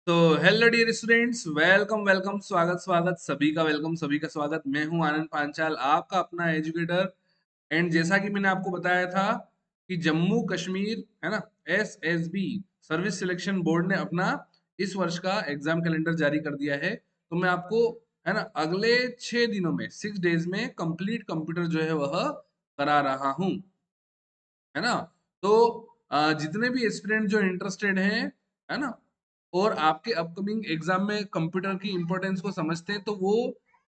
तो hello dear students, welcome welcome, स्वागत स्वागत, सभी का वेलकम, सभी का स्वागत। मैं हूं आनंद पांचाल, आपका अपना एजुकेटर। एंड जैसा कि मैंने आपको बताया था कि जम्मू कश्मीर है ना, एसएसबी सर्विस सिलेक्शन बोर्ड ने अपना इस वर्ष का एग्जाम कैलेंडर जारी कर दिया है। तो मैं आपको है ना अगले 6 दिनों में 6 डेज में कंप्लीट कंप्यूटर जो है वह करा रहा हूँ, है ना। तो जितने भी एस्पिरेंट जो इंटरेस्टेड हैं, है ना, और आपके अपकमिंग एग्जाम में कंप्यूटर की इंपॉर्टेंस को समझते हैं, तो वो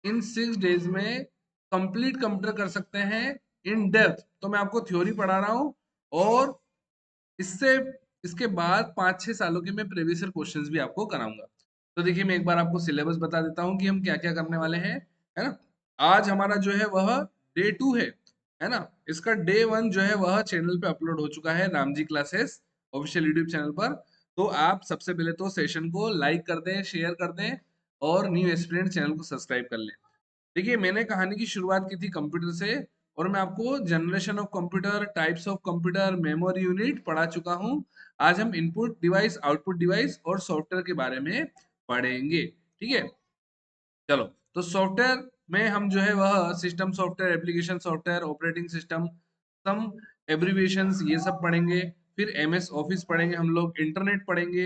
इन 6 डेज में कंप्लीट कंप्यूटर कर सकते हैं इन डेप्थ। तो मैं आपको थ्योरी पढ़ा रहा हूँ, और इससे इसके बाद 5-6 सालों के मैं प्रीवियस ईयर क्वेश्चंस भी आपको कराऊंगा। तो देखिए, मैं एक बार आपको सिलेबस बता देता हूँ कि हम क्या क्या करने वाले हैं, है ना। आज हमारा जो है वह डे 2 है ना। इसका डे 1 जो है वह चैनल पे अपलोड हो चुका है, Ramji classes official YouTube channel पर। तो आप सबसे पहले तो सेशन को लाइक कर दें, शेयर कर दें, और न्यू एस्पिरेंट चैनल को सब्सक्राइब कर लें। देखिए, मैंने कहानी की शुरुआत की थी कंप्यूटर से, और मैं आपको generation of computer, types of computer, memory unit पढ़ा चुका हूं। आज हम इनपुट डिवाइस, आउटपुट डिवाइस और सॉफ्टवेयर के बारे में पढ़ेंगे, ठीक है। चलो, तो सॉफ्टवेयर में हम जो है वह system software, application software, operating system, some abbreviations, ये सब पढ़ेंगे। फिर एमएस ऑफिस पढ़ेंगे हम लोग, इंटरनेट पढ़ेंगे।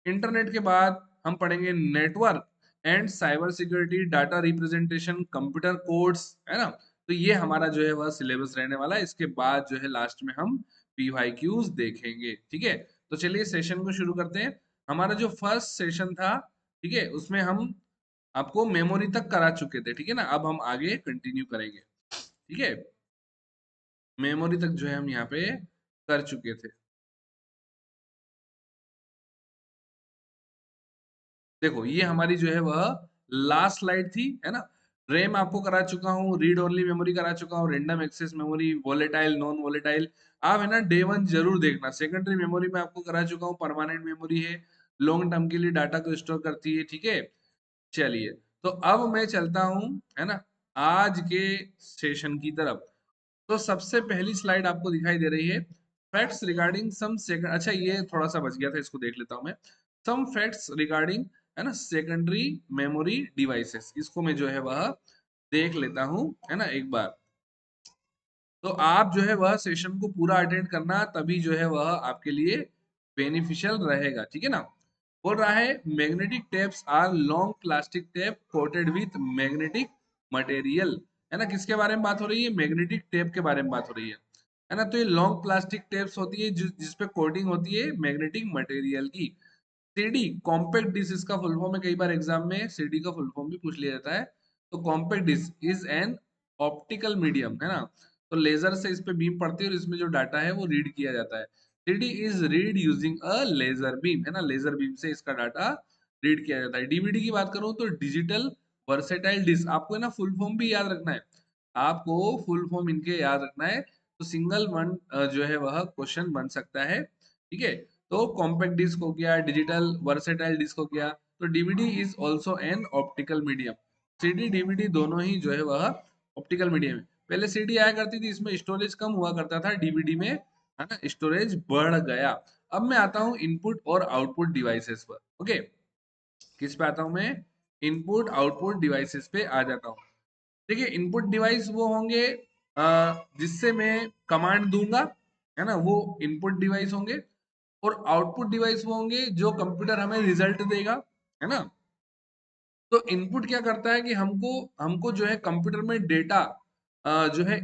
इंटरनेट के बाद हम पढ़ेंगे network and cyber security, data representation, computer codes, है ना। तो ये हमारा जो है वह सिलेबस रहने वाला है। इसके बाद जो है लास्ट में हम पीवाईक्यूज देखेंगे, ठीक है। तो चलिए सेशन को शुरू करते हैं। हमारा जो फर्स्ट सेशन था, ठीक है, उसमें हम आपको मेमोरी तक करा चुके थे, ठीक है ना। अब हम आगे कंटिन्यू करेंगे, ठीक है। मेमोरी तक जो है हम यहाँ पे कर चुके थे। देखो, ये हमारी जो है वह लास्ट स्लाइड थी, है ना। रैम आपको करा चुका हूँ, रीड ओनली मेमोरी करा चुका हूँ, random access memory, volatile, non volatile. आप है ना डे 1 जरूर देखना। सेकेंडरी मेमोरी में आपको करा चुका हूँ, परमानेंट मेमोरी है, लॉन्ग टर्म के लिए डाटा को स्टोर करती है, ठीक है। चलिए, तो अब मैं चलता हूँ, है ना, आज के सेशन की तरफ। तो सबसे पहली स्लाइड आपको दिखाई दे रही है, फैक्ट्स रिगार्डिंग सम सेकंड। अच्छा, ये थोड़ा सा बच गया था, इसको देख लेता हूं मैं। सम फैक्ट्स रिगार्डिंग, है ना, सेकेंडरी मेमोरी डिवाइसेस, इसको मैं जो है वह देख लेता हूं, है ना, एक बार। तो आप जो है वह सेशन को पूरा अटेंड करना, तभी जो है वह आपके लिए बेनिफिशियल रहेगा, ठीक है ना। बोल रहा है, magnetic tapes are long plastic tape coated with magnetic material, है ना। किसके बारे में बात हो रही है? मैग्नेटिक टेप के बारे में बात हो रही है ना। तो ये लॉन्ग प्लास्टिक टेप्स होती है जिसपे कोटिंग होती है मैग्नेटिक मटेरियल की। सीडी कॉम्पैक्ट डिस्क इसका फुल फॉर्म है, कई बार एग्जाम में सीडी का फुल फॉर्म भी पूछ लिया जाता है। तो compact disc is an optical medium, है ना। तो लेजर से इस पे बीम पड़ती है, और इसमें जो डाटा है वो रीड किया जाता है। CD is read using a laser beam, है ना, लेजर बीम से इसका डाटा रीड किया जाता है। डीवीडी की बात करूं तो डिजिटल वर्सेटाइल डिस्क, आपको है ना फुल फॉर्म भी याद रखना है, आपको फुल फॉर्म इनके याद रखना है। तो सिंगल वन जो है वह क्वेश्चन बन सकता है, ठीक है। तो कॉम्पैक्ट डिस्क हो गया, डिजिटल वर्सेटाइल डिस्क हो गया। तो DVD is also an optical medium. CD DVD दोनों ही जो है वह ऑप्टिकल मीडियम है। पहले सीडी आया करती थी, इसमें स्टोरेज कम हुआ करता था, डीवीडी में है ना स्टोरेज बढ़ गया। अब मैं आता हूँ इनपुट और आउटपुट डिवाइसेस पर, ओके। किस पे आता हूँ मैं? इनपुट आउटपुट डिवाइसेस पे आ जाता हूँ। देखिए, इनपुट डिवाइस वो होंगे जिससे मैं कमांड दूंगा, है ना, वो इनपुट डिवाइस होंगे। और आउटपुट डिवाइस वो होंगे जो कंप्यूटर हमें रिजल्ट देगा, है ना। तो इनपुट क्या करता है कि हमको हमको जो है कंप्यूटर में डेटा जो है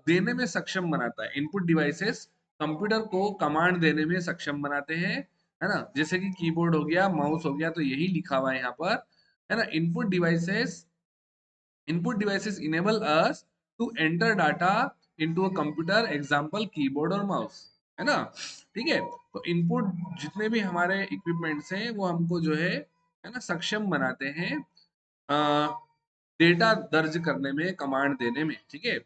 देने में सक्षम बनाता है। इनपुट डिवाइसेस कंप्यूटर को कमांड देने में सक्षम बनाते हैं, है ना। जैसे कि कीबोर्ड हो गया, माउस हो गया, तो यही लिखा हुआ है यहाँ पर, है ना। Input devices enable us to enter data into a computer, example keyboard और माउस, है ना, ठीक है। तो इनपुट जितने भी हमारे इक्विपमेंट्स हैं वो हमको जो है ना सक्षम बनाते हैं डेटा दर्ज करने में, कमांड देने में, ठीक है।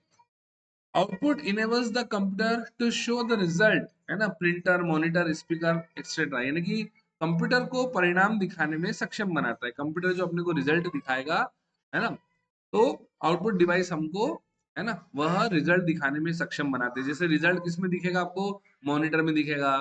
Output enables the computer to show the result, है ना, प्रिंटर, मॉनिटर, स्पीकर एक्सेट्रा, यानी कि कंप्यूटर को परिणाम दिखाने में सक्षम बनाता है। कंप्यूटर जो अपने को रिजल्ट दिखाएगा, है ना, तो आउटपुट डिवाइस हमको, है ना, वह रिजल्ट दिखाने में सक्षम बनाते हैं। जैसे रिजल्ट किस में दिखेगा आपको? मॉनिटर में दिखेगा,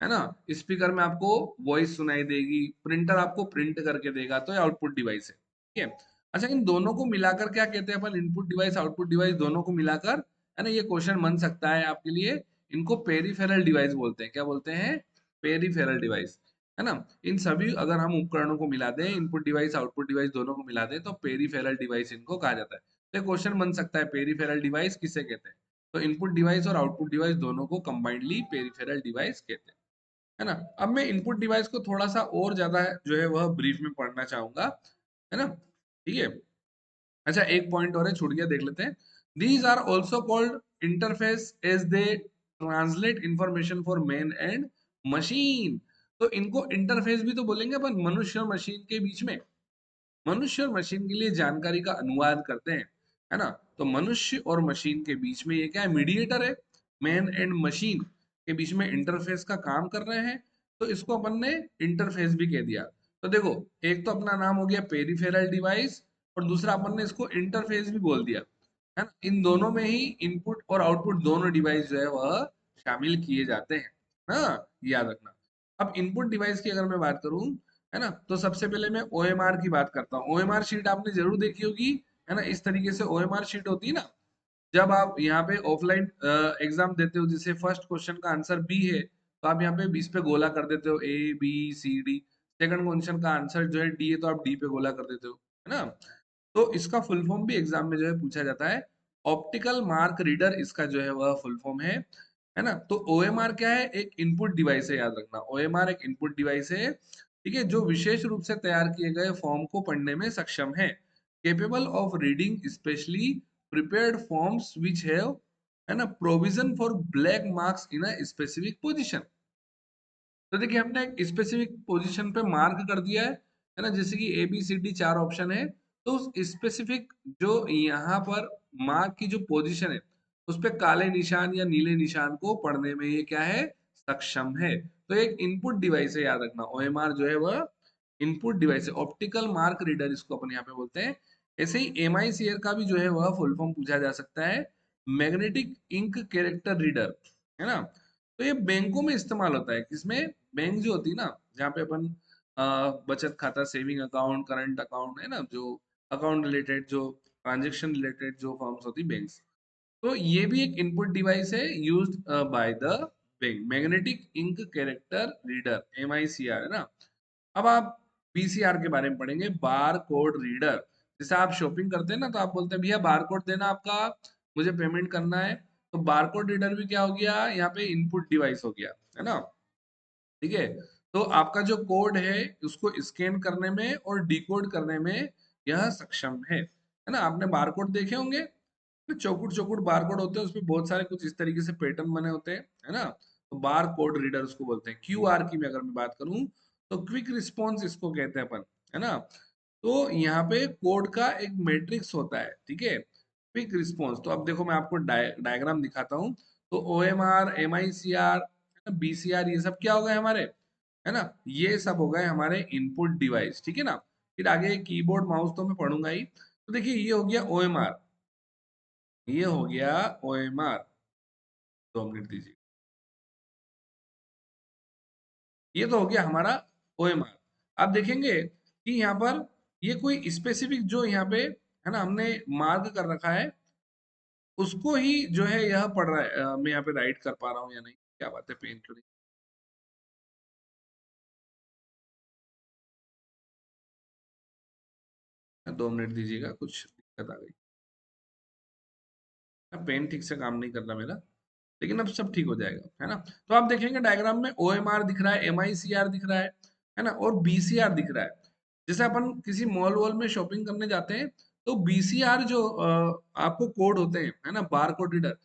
है ना। स्पीकर में आपको वॉइस सुनाई देगी, प्रिंटर आपको प्रिंट करके देगा, तो ये आउटपुट डिवाइस है, ठीक है। अच्छा, इन दोनों को मिलाकर क्या कहते हैं अपन, इनपुट डिवाइस आउटपुट डिवाइस दोनों को मिलाकर, है ना, ये क्वेश्चन बन सकता है आपके लिए। इनको पेरिफेरल डिवाइस बोलते हैं, क्या बोलते हैं, पेरिफेरल डिवाइस, है ना। इन सभी अगर हम उपकरणों को मिला दें, इनपुट डिवाइस आउटपुट डिवाइस दोनों को मिला दें, तो पेरिफेरल डिवाइस इनको कहा जाता है। तो क्वेश्चन बन सकता है पेरिफेरल डिवाइस किसे कहते हैं, तो इनपुट डिवाइस और आउटपुट डिवाइस दोनों को कंबाइंडली पेरिफेरल डिवाइस कहते हैं, है ना। अब मैं इनपुट डिवाइस को थोड़ा सा और ज्यादा जो है वह ब्रीफ में पढ़ना चाहूंगा, है ना, ठीक है। अच्छा, एक पॉइंट और है, छूट गया, देख लेते हैं। These are also called interface as they translate information for man and machine. तो इनको इंटरफेस भी तो बोलेंगे अपन, मनुष्य और मशीन के बीच में, मनुष्य और मशीन के लिए जानकारी का अनुवाद करते हैं, है ना। तो मनुष्य और मशीन के बीच में ये क्या है, मीडिएटर है, मैन एंड मशीन के बीच में इंटरफेस का काम कर रहे हैं, तो इसको अपन ने इंटरफेस भी कह दिया। तो देखो, एक तो अपना नाम हो गया पेरिफेरल डिवाइस, और दूसरा अपन ने इसको इंटरफेस भी बोल दिया, है ना। इन दोनों में ही इनपुट और आउटपुट दोनों डिवाइस जो है वह शामिल किए जाते हैं, हाँ, याद रखना। अब इनपुट डिवाइस की अगर मैं बात करूं, है ना, तो सबसे पहले मैं ओएमआर की बात करता हूँ। ओएमआर शीट आपने जरूर देखी होगी, है ना, इस तरीके से ओएमआर शीट होती है ना। जब आप यहाँ पे ऑफलाइन एग्जाम देते हो, जैसे फर्स्ट क्वेश्चन का आंसर बी है, तो आप यहाँ पे बीस पे गोला कर देते हो, A B C D. Second question का आंसर जो है डी है, तो आप डी पे गोला कर देते हो, है ना। तो इसका फुल फॉर्म भी एग्जाम में जो है पूछा जाता है, ऑप्टिकल मार्क रीडर इसका जो है वह फुल फॉर्म है ना। तो ओएमआर क्या है, एक इनपुट डिवाइस है, याद रखना, ओएमआर एक इनपुट डिवाइस है, ठीक है, जो विशेष रूप से तैयार किए गए फॉर्म को पढ़ने में सक्षम है, capable of reading specially prepared forms which have, है ना, provision for black marks in a specific position. तो देखिए, हमने एक स्पेसिफिक पोजीशन पे मार्क कर दिया है ना, जैसे कि ए बी सी डी चार ऑप्शन है, तो उस स्पेसिफिक जो यहाँ पर मार्क की जो पोजीशन है, उस पे काले निशान या नीले निशान को पढ़ने में ये क्या है, सक्षम है। तो एक इनपुट डिवाइस है, याद रखना, ओएमआर जो है वह इनपुट डिवाइस है, ऑप्टिकल मार्क रीडर इसको अपन यहाँ पे बोलते हैं। ऐसे ही एमआईसीआर का भी जो है वह फुल फॉर्म पूछा जा सकता है, मैग्नेटिक इंक कैरेक्टर रीडर, है ना। तो ये बैंकों में इस्तेमाल होता है, किसमें, बैंक जो होती है ना, जहाँ पे अपन बचत खाता, सेविंग अकाउंट, करंट अकाउंट, है ना, जो अकाउंट रिलेटेड, जो ट्रांजेक्शन रिलेटेड जो फॉर्म्स होती है बैंक्स, तो ये भी एक इनपुट डिवाइस है used by the bank, magnetic ink character reader, MICR, है ना। अब आप बीसीआर के बारे में पढ़ेंगे, बार कोड रीडर। जैसे आप शॉपिंग करते हैं ना, तो आप बोलते हैं भैया बार कोड देना आपका, मुझे पेमेंट करना है। तो बार कोड रीडर भी क्या हो गया, यहाँ पे इनपुट डिवाइस हो गया, है ना, ठीक है। तो आपका जो कोड है उसको स्कैन करने में और डिकोड करने में यह सक्षम है ना। आपने बार कोड देखे होंगे, तो चौकुट चौकुट बार कोड होते हैं, उसमें बहुत सारे कुछ इस तरीके से पैटर्न बने होते हैं, है ना। तो बार कोड रीडर उसको बोलते हैं। क्यूआर की मैं अगर मैं बात करूं, तो क्विक रिस्पॉन्स इसको कहते हैं अपन, है ना। तो यहाँ पे कोड का एक मैट्रिक्स होता है, ठीक है, क्विक रिस्पॉन्स। तो अब देखो, मैं आपको डायग्राम दिखाता हूँ। तो ओ एम आर, एम आई सी आर, बीसीआर, ये सब क्या हो गए हमारे, है ना, ये सब हो गए हमारे इनपुट डिवाइस, ठीक है ना। फिर आगे कीबोर्ड माउस तो मैं पढ़ूंगा ही। तो देखिए, ये हो गया ओएमआर, ये हो गया ओएमआर, 2 मिनट दीजिए, ये तो हो गया हमारा ओएमआर। आप देखेंगे कि यहाँ पर ये कोई स्पेसिफिक जो यहाँ पे, है ना, हमने मार्क कर रखा है, उसको ही जो है यह पढ़ रहा है। मैं यहाँ पे राइट कर पा रहा हूँ या नहीं, क्या बात है, पेन क्यों 2 मिनट दीजिएगा, कुछ दिक्कत आ गई, पेन ठीक से काम नहीं कर रहा मेरा, लेकिन अब सब ठीक हो जाएगा, है ना। तो आप देखेंगे डायग्राम में ओएमआर दिख रहा है, एमआईसीआर दिख रहा है ना, और बीसीआर दिख रहा है। जैसे अपन किसी मॉल वॉल में शॉपिंग करने जाते हैं, तो बीसीआर जो आपको कोड होते हैं, है ना, बार कोड रीडर,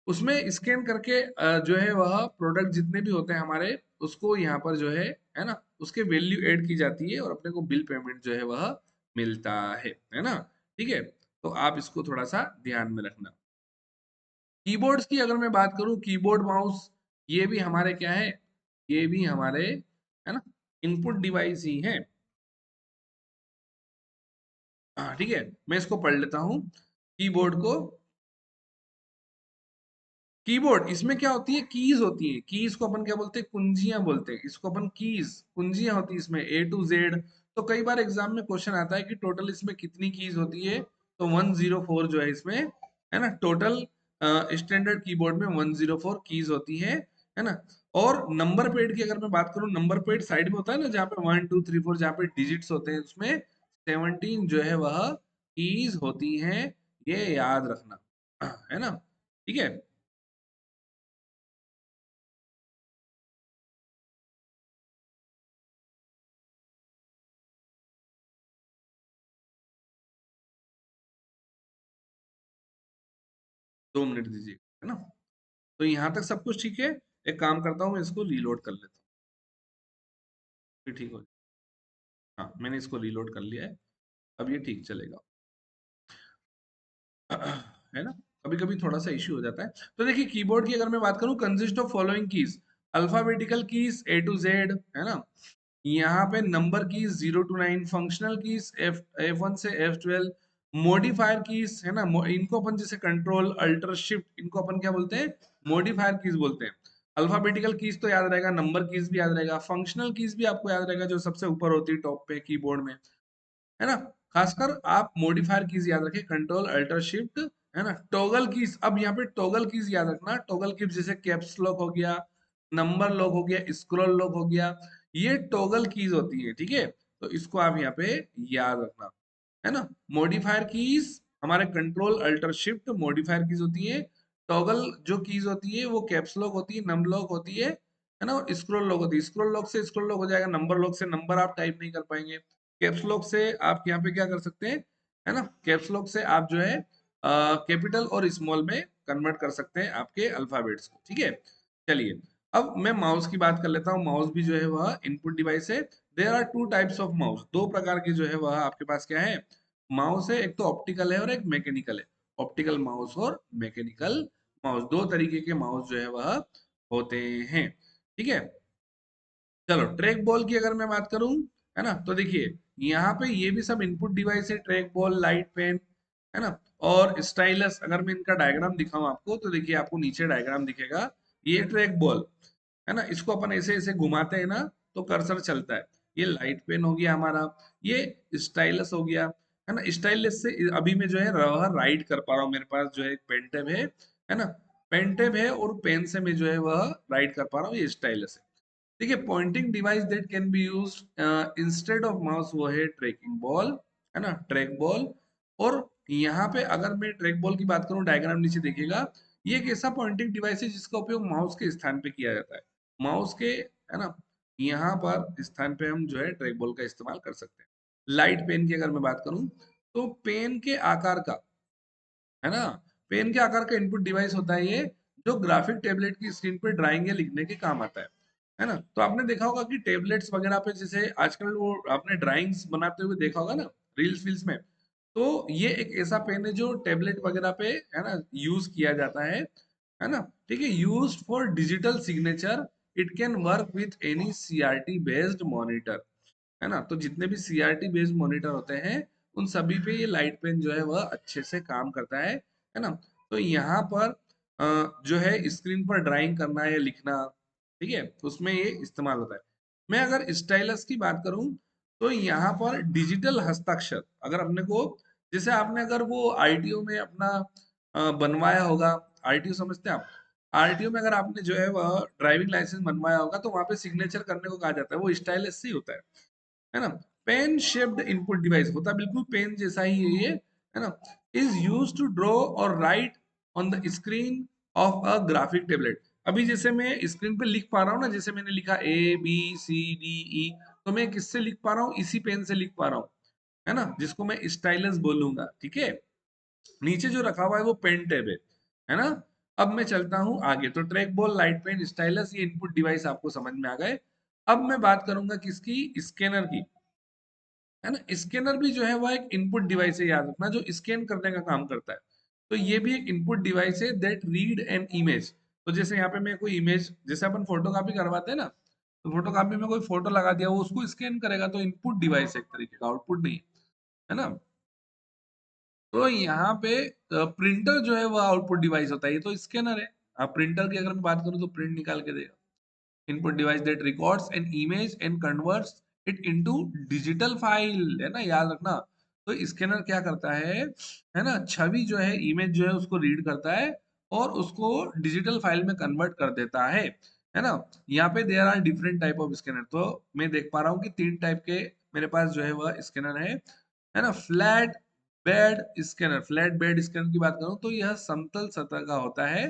उसमें स्कैन करके जो है वह प्रोडक्ट जितने भी होते हैं हमारे, उसको यहाँ पर जो है ना, उसके वैल्यू ऐड की जाती है, और अपने को बिल पेमेंट जो है वह मिलता है ना, ठीक है। तो आप इसको थोड़ा सा ध्यान में रखना। कीबोर्ड्स की अगर मैं बात करूं, कीबोर्ड माउस, ये भी हमारे क्या है, ये भी हमारे, है ना, इनपुट डिवाइस ही है। हाँ, ठीक है, मैं इसको पढ़ लेता हूँ कीबोर्ड को। कीबोर्ड इसमें क्या होती है, कीज होती है, कीज को अपन क्या बोलते हैं, कुंजियां बोलते हैं, इसको अपन कीज, कुंजियां होती है इसमें A to Z। तो कई बार एग्जाम में क्वेश्चन आता है कि टोटल इसमें कितनी कीज होती है, तो 104 जो है इसमें, है ना, टोटल स्टैंडर्ड कीबोर्ड में 104 कीज होती है ना। और नंबर पेड की अगर मैं बात करूं, नंबर पेड साइड में होता है ना, जहाँ पे 1 2 3 4 जहाँ पे डिजिट्स होते हैं, उसमें 17 जो है वह कीज होती हैं, ये याद रखना, है ना, ठीक है। 2 मिनट दीजिए, है ना। तो यहाँ तक सब कुछ ठीक है। एक काम करता हूँ, मैं इसको रीलोड कर लेता हूँ, फिर ठीक हो जाए। हाँ, मैंने इसको रीलोड कर लिया है, अब ये ठीक चलेगा। है ना। कभी कभी थोड़ा सा इश्यू हो जाता है। तो देखिए, कीबोर्ड की अगर मैं बात करूँ, consist of following keys, alphabetical keys A to Z, है ना। यहाँ पे number keys 0 to 9, functional keys F1 से F12, मॉडिफायर कीज, है ना, इनको अपन जैसे कंट्रोल अल्टर शिफ्ट, इनको अपन क्या बोलते हैं, मॉडिफायर कीज बोलते हैं। अल्फाबेटिकल कीज तो याद रहेगा, नंबर कीज भी याद रहेगा, फंक्शनल कीज भी आपको याद रहेगा, जो सबसे ऊपर होती है टॉप पे कीबोर्ड में, है ना। खासकर आप मॉडिफायर कीज याद रखें, कंट्रोल अल्टर शिफ्ट, है ना। टॉगल कीज, अब यहाँ पे टॉगल कीज याद रखना, टॉगल कीज जैसे कैप्स लॉक हो गया, नंबर लॉक हो गया, स्क्रॉल लॉक हो गया, ये टॉगल कीज होती है, ठीक है। तो इसको आप यहाँ पे याद रखना, है ना। मॉडिफायर कीज हमारे control alter shift modifier keys होती है। टॉगल जो कीज होती है वो कैप्स लॉक होती है, नम लॉक होती है ना, और स्क्रॉल लॉक होती है, स्क्रॉल लॉक से स्क्रॉल लॉक हो जाएगा, नंबर लॉक से नंबर आप टाइप नहीं कर पाएंगे। कैप्स लॉक से आप यहाँ पे क्या कर सकते हैं, है ना, कैप्स लॉक से आप जो है कैपिटल और स्मॉल में कन्वर्ट कर सकते हैं आपके अल्फाबेट्स को, ठीक है। चलिए, अब मैं माउस की बात कर लेता हूँ। माउस भी जो है वह इनपुट डिवाइस है। There are two types of mouse, दो प्रकार के जो है वह आपके पास क्या है, माउस है। एक तो ऑप्टिकल है और एक मैकेनिकल है। ऑप्टिकल माउस और मैकेनिकल माउस, दो तरीके के माउस जो है वह होते हैं, ठीक है। चलो, ट्रैक बॉल की अगर मैं बात करूं, है ना, तो देखिए, यहाँ पे ये भी सब इनपुट डिवाइस है, ट्रैक बॉल, लाइट पेन, है ना, और स्टाइलस। अगर मैं इनका डायग्राम दिखाऊं आपको, तो देखिए आपको नीचे डायग्राम दिखेगा, ये ट्रैक बॉल, है ना, इसको अपन ऐसे ऐसे घुमाते हैं ना, तो कर्सर चलता है। ये लाइट पेन हो गया हमारा, ये स्टाइलस हो गया, है ना। स्टाइलस से अभी मैं जो है राइट कर पा रहा हूँ, मेरे पास जो है एक पेन टैब है ना, पेन टैब है, और पेन से मैं जो है वह राइट कर पा रहा हूँ, ये स्टाइलस है। देखिए, pointing device that can be use instead of mouse वो है ट्रैकिंग बॉल, है ना, ट्रैक बॉल। और यहाँ पे अगर मैं ट्रैक बॉल की बात करूँ, डायग्राम नीचे देखिएगा, ये एक ऐसा पॉइंटिंग डिवाइस है जिसका उपयोग माउस के स्थान पे किया जाता है, माउस के, है ना, यहाँ पर स्थान पे हम जो है ट्रैक बॉल का इस्तेमाल कर सकते हैं। लाइट पेन की अगर मैं बात करूँ, तो पेन के आकार का, है ना, पेन के आकार का इनपुट डिवाइस होता है ये, जो ग्राफिक टेबलेट की स्क्रीन पे ड्राइंग या लिखने के काम आता है ना। तो आपने देखा होगा कि टेबलेट्स वगैरह पे जैसे आजकल वो आपने ड्राइंग्स बनाते हुए देखा होगा ना, रील्स वील्स में। तो ये एक ऐसा पेन है जो टेबलेट वगैरह पे, है ना, यूज किया जाता है ना, ठीक है। Used for digital signature, it can work with any CRT based monitor, है ना। तो जितने भी सीआरटी बेस्ड मॉनिटर होते हैं, उन सभी पे ये लाइट पेन जो है वह अच्छे से काम करता है ना। तो यहाँ पर जो है स्क्रीन पर ड्राइंग करना या लिखना, ठीक है, तो उसमें ये इस्तेमाल होता है। मैं अगर स्टाइलस की बात करूं, तो यहाँ पर डिजिटल हस्ताक्षर, अगर अपने को, जैसे आपने अगर वो आरटीओ में अपना बनवाया होगा, आरटीओ समझते हैं आप, आरटीओ में अगर आपने जो है वह ड्राइविंग लाइसेंस बनवाया होगा, तो वहां पे सिग्नेचर करने को कहा जाता है, वो स्टाइलस से ही होता है ना। पेन शेप्ड इनपुट डिवाइस होता है, बिल्कुल पेन जैसा ही है ये, है ना। इज यूज टू ड्रॉ और right on the screen of a graphic tablet. अभी जैसे मैं स्क्रीन पे लिख पा रहा हूँ ना, जैसे मैंने लिखा A B C D E, तो मैं किससे लिख पा रहा हूँ, इसी पेन से लिख पा रहा हूँ, है ना, जिसको मैं स्टाइलस बोलूंगा, ठीक है। नीचे जो रखा हुआ है वो पेन टैब है ना। अब मैं चलता हूँ आगे, तो track ball, light pen, stylus, ये इनपुट डिवाइस आपको समझ में आ गए। अब मैं बात करूंगा किसकी, स्कैनर की, है ना। स्कैनर भी जो है वो एक इनपुट डिवाइस है, याद रखना, जो स्कैन करने का काम करता है। तो ये भी एक इनपुट डिवाइस है दैट रीड एन इमेज। तो जैसे यहाँ पे मैं कोई इमेज, जैसे अपन फोटो कॉपी करवाते हैं ना, तो फोटो कॉपी में कोई फोटो लगा दिया, वो उसको स्कैन करेगा, तो इनपुट डिवाइस है एक तरीके का, आउटपुट नहीं, है ना। तो यहाँ पे प्रिंटर जो है वो आउटपुट डिवाइस होता है, ये तो स्कैनर है। आप प्रिंटर की अगर मैं बात करूँ तो प्रिंट निकाल के देगा। Input device that records an image and converts it into digital file, है ना, याद रखना। तो स्कैनर क्या करता है ना, छवि जो है, इमेज जो है उसको रीड करता है और उसको डिजिटल फाइल में कन्वर्ट कर देता है ना। यहाँ पे there are different type of scanner, तो मैं देख पा रहा हूँ कि 3 टाइप के मेरे पास जो है वह स्कैनर है ना। Flat bed scanner, flat bed scanner की बात करूं तो यह समतल सतह का होता है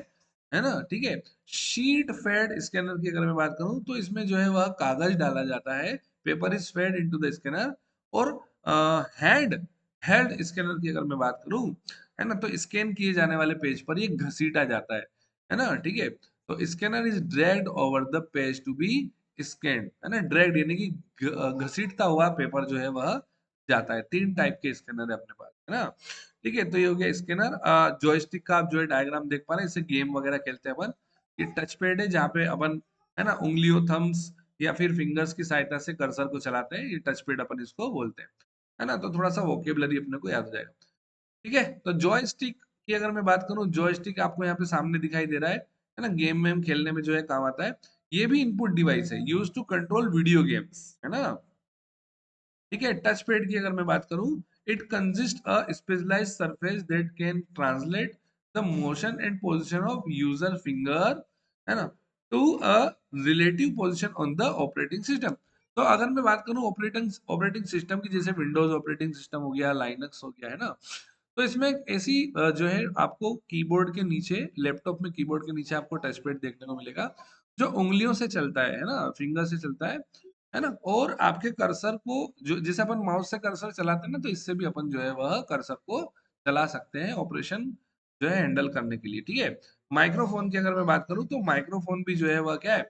ना, ठीक है। शीट फेड स्कैनर की अगर मैं बात करूं तो इसमें जो है वह कागज डाला जाता है, paper is fed into the scanner. और हैंड हेल्ड स्कैनर की अगर मैं बात करूं, है ना, तो स्कैन किए जाने वाले पेज पर ये घसीटा जाता है ना, ठीक है। तो scanner is dragged over the page to be scanned, है ना, ड्रैग्ड यानी कि घसीटता हुआ पेपर जो है वह जाता है। 3 टाइप के स्कैनर है अपने पास, है ना, ठीक है। तो ये हो गया स्कैनर। जॉयस्टिक का आप जो है डायग्राम देख पा रहे हैं, इससे गेम वगैरह खेलते हैं अपन। ये टच पैड है जहाँ पे अपन, है ना, उंगलियों, थम्स या फिर फिंगर्स की सहायता से कर्सर को चलाते हैं, ये टच पैड अपन इसको बोलते हैं, है ना। तो थोड़ा सा वोकेबलरी अपने को याद हो जाएगा, ठीक है। तो जॉयस्टिक की अगर मैं बात करूं, जॉयस्टिक आपको यहाँ पे सामने दिखाई दे रहा है ना, गेम में खेलने में जो है काम आता है। ये भी इनपुट डिवाइस है, use to control video games, है ना, ठीक है। टच पैड की अगर मैं बात करूं, it consist a specialised surface that can translate the motion and position of user finger, है ना, to a relative position on the operating system. तो अगर मैं बात करूं ऑपरेटिंग ऑपरेटिंग सिस्टम की, जैसे विंडोज ऑपरेटिंग सिस्टम हो गया, लाइनक्स हो गया, है ना, तो इसमें एक ऐसी जो है आपको कीबोर्ड के नीचे, लैपटॉप में कीबोर्ड के नीचे आपको टच पैड देखने को मिलेगा, जो उंगलियों से चलता है ना, फिंगर से चलता है ना। और आपके कर्सर को, जो जैसे अपन माउस से कर्सर चलाते हैं ना, तो इससे भी अपन जो है वह कर्सर को चला सकते हैं ऑपरेशन जो है हैंडल करने के लिए, ठीक है। माइक्रोफोन की अगर मैं बात करूं तो माइक्रोफोन भी जो है वह क्या है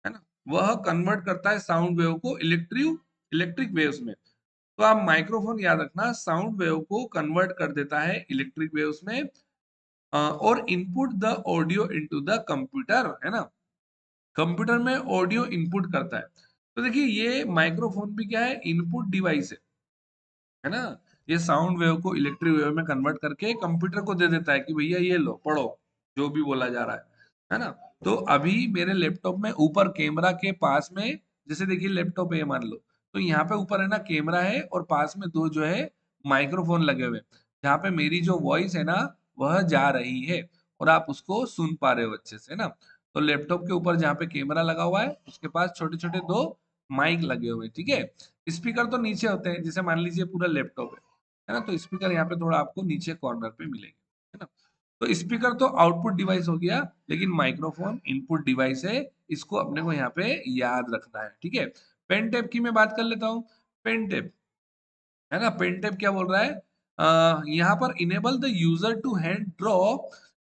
ना, वह कन्वर्ट करता है साउंड वेव को इलेक्ट्रिक इलेक्ट्रिक वेव्स में। तो आप माइक्रोफोन याद रखना, साउंड वेव को कन्वर्ट कर देता है इलेक्ट्रिक वेव्स में, और input the audio into the computer, है ना, कंप्यूटर में ऑडियो इनपुट करता है। तो देखिए ये माइक्रोफोन भी क्या है, इनपुट डिवाइस है ना। ये साउंड वेव को इलेक्ट्रिक वेव में कन्वर्ट करके कंप्यूटर को दे देता है कि भैया ये लो पढ़ो, जो भी बोला जा रहा है ना। तो अभी मेरे लैपटॉप में ऊपर कैमरा के पास में, जैसे देखिए लैपटॉप है मान लो, तो यहाँ पे ऊपर है ना कैमरा है, और पास में 2 जो है माइक्रोफोन लगे हुए हैं, जहाँ पे मेरी जो वॉइस है ना वह जा रही है, और आप उसको सुन पा रहे हो अच्छे से, है ना। तो लैपटॉप के ऊपर जहाँ पे कैमरा लगा हुआ है उसके पास छोटे छोटे 2 माइक लगे हुए हैं, ठीक है। स्पीकर तो नीचे होते हैं, जैसे मान लीजिए पूरा लैपटॉप है ना, तो स्पीकर यहाँ पे थोड़ा आपको नीचे कॉर्नर पे मिलेंगे, है ना। तो स्पीकर तो आउटपुट डिवाइस हो गया, लेकिन माइक्रोफोन इनपुट डिवाइस है, इसको अपने को यहाँ पे याद रखना है, ठीक है। पेन टेप की मैं बात कर लेता हूँ। पेन टेप, है ना, पेन टेप क्या बोल रहा है, यहाँ पर enable the user to hand draw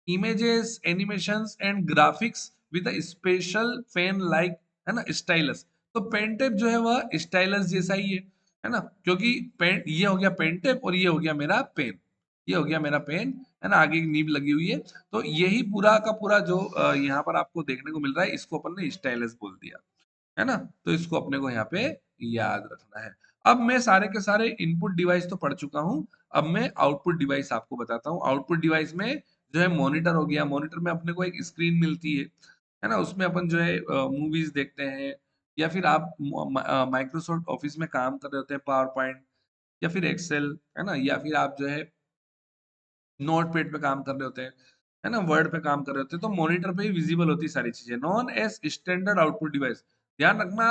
images, animations and graphics with a special pen like, है ना, स्टाइलस। तो पेन टेप जो है वह स्टाइलस जैसा ही है ना, क्योंकि पेन, ये हो गया पेन टेप और ये हो गया मेरा पेन, ये हो गया मेरा पेन, है ना, आगे एक नीब लगी हुई है। तो यही पूरा का पूरा जो यहाँ पर आपको देखने को मिल रहा है, इसको अपन ने स्टाइलस बोल दिया, है ना। तो इसको अपने को यहाँ पे याद रखना है। अब मैं सारे के सारे इनपुट डिवाइस तो पढ़ चुका हूँ, अब मैं आउटपुट डिवाइस आपको बताता हूँ। आउटपुट डिवाइस में जो है मॉनिटर हो गया, मॉनिटर में अपने को एक स्क्रीन मिलती है ना, उसमें अपन जो है मूवीज देखते हैं, या फिर आप माइक्रोसॉफ्ट ऑफिस में काम कर रहे होते हैं, पावर पॉइंट या फिर एक्सेल, है ना, या फिर आप जो है नोट पैड पे काम कर रहे होते हैं, है ना, वर्ड पे काम कर रहे होते हैं, तो मॉनिटर पे ही विजिबल होती है सारी चीजें। Known as standard output device, ध्यान रखना,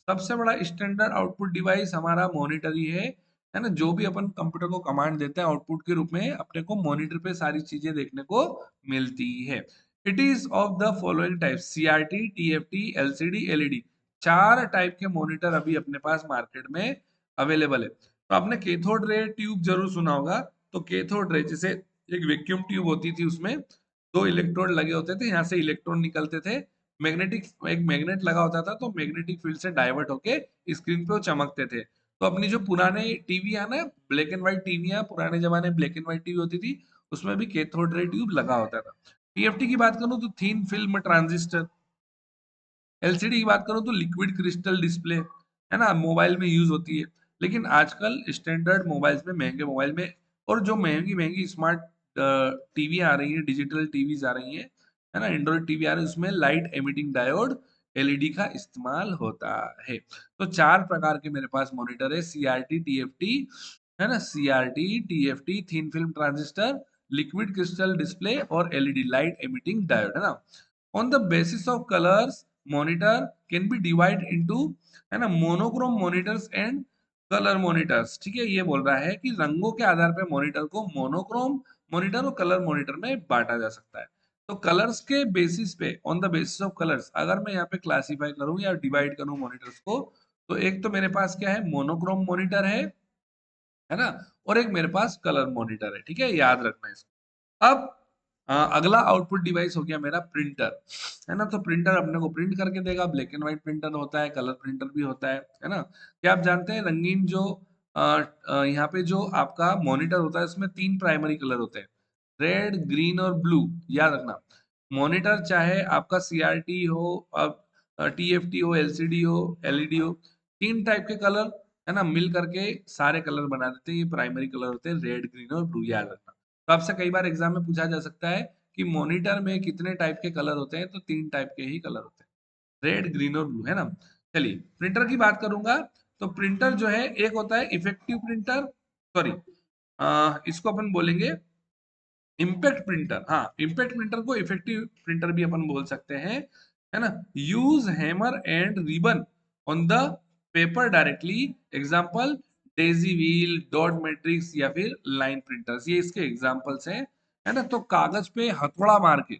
सबसे बड़ा स्टैंडर्ड आउटपुट डिवाइस हमारा मॉनिटर ही है ना। जो भी अपन कंप्यूटर को कमांड देते हैं आउटपुट के रूप में, अपने को मॉनिटर पे सारी चीजें देखने को मिलती है। It is of the following type, CRT, TFT, LCD, LED. 4 type के मॉनिटर अभी अपने पास मार्केट में अवेलेबल है। तो आपने कैथोड रे ट्यूब जरूर सुना होगा। तो कैथोड रे जैसे एक वैक्यूम ट्यूब होती थी, उसमें 2 इलेक्ट्रोड लगे होते थे, यहाँ से इलेक्ट्रॉन निकलते थे, मैग्नेटिक, एक मैग्नेट लगा होता था, तो मैग्नेटिक फील्ड से डाइवर्ट होके स्क्रीन पे वो चमकते थे। तो अपनी जो पुराने टीवी है ना, ब्लैक एंड व्हाइट टीवी है, पुराने जमाने में ब्लैक एंड व्हाइट टीवी होती थी, उसमें भी कैथोड रे ट्यूब लगा होता था। टीएफटी की बात करूं तो थीन फिल्म ट्रांजिस्टर। एलसीडी की बात करूं तो लिक्विड क्रिस्टल डिस्प्ले, है ना, मोबाइल में यूज होती है। लेकिन आजकल स्टैंडर्ड मोबाइल्स में, महंगे मोबाइल में, और जो महंगी महंगी स्मार्ट टीवी आ रही है, डिजिटल टीवीज आ रही हैं, है ना, एंड्रॉइड टीवी आ रहे हैं, उसमें लाइट एमिटिंग डायोड एलईडी का इस्तेमाल होता है। तो चार प्रकार के मेरे पास मॉनिटर है, सीआरटी, टीएफटी, है ना, CRT, TFT, thin film transistor, liquid crystal display और एलईडी लाइट एमिटिंग डायोड, है ना। On the basis of colours monitor can be divide into, है ना, monochrome monitors and colour monitors. ठीक है, ये बोल रहा है कि रंगों के आधार पर मॉनिटर को मोनोक्रोम मॉनिटर और कलर मॉनिटर में बांटा जा सकता है। तो कलर्स के बेसिस पे, on the basis of colours, अगर मैं यहाँ पे क्लासीफाई करूं या डिवाइड करूं मॉनिटर्स को, तो एक तो मेरे पास क्या है, मोनोक्रोम मॉनिटर है ना, और एक मेरे पास कलर मॉनिटर है। ठीक है, याद रखना है इसको। अब अगला आउटपुट डिवाइस हो गया मेरा प्रिंटर, है ना। तो प्रिंटर अपने को प्रिंट करके देगा, ब्लैक एंड व्हाइट प्रिंटर होता है, कलर प्रिंटर भी होता है ना। क्या आप जानते हैं रंगीन जो यहाँ पे जो आपका मॉनिटर होता है उसमें तीन प्राइमरी कलर होते हैं, रेड, ग्रीन और ब्लू। याद रखना, मॉनिटर चाहे आपका सीआरटी हो, अब टीएफटी हो, एलसीडी हो, एलईडी हो, तीन टाइप के कलर, है ना, मिल करके सारे कलर बना देते हैं। ये प्राइमरी कलर होते हैं, रेड, ग्रीन और ब्लू, याद रखना। तो आपसे कई बार एग्जाम में पूछा जा सकता है कि मॉनिटर में कितने टाइप के कलर होते हैं, तो तीन टाइप के ही कलर होते हैं, रेड, ग्रीन और ब्लू, है ना। चलिए प्रिंटर की बात करूंगा, तो प्रिंटर जो है एक होता है इफेक्टिव प्रिंटर, सॉरी इसको अपन बोलेंगे इम्पैक्ट प्रिंटर। हाँ, इम्पैक्ट प्रिंटर को इफेक्टिव प्रिंटर भी अपन बोल सकते हैं, है ना। Use hammer and ribbon on the paper directly, example Daisy wheel, dot matrix या फिर लाइन प्रिंटर्स, ये इसके एग्जांपल्स हैं, है ना। तो कागज पे हथौड़ा मार के,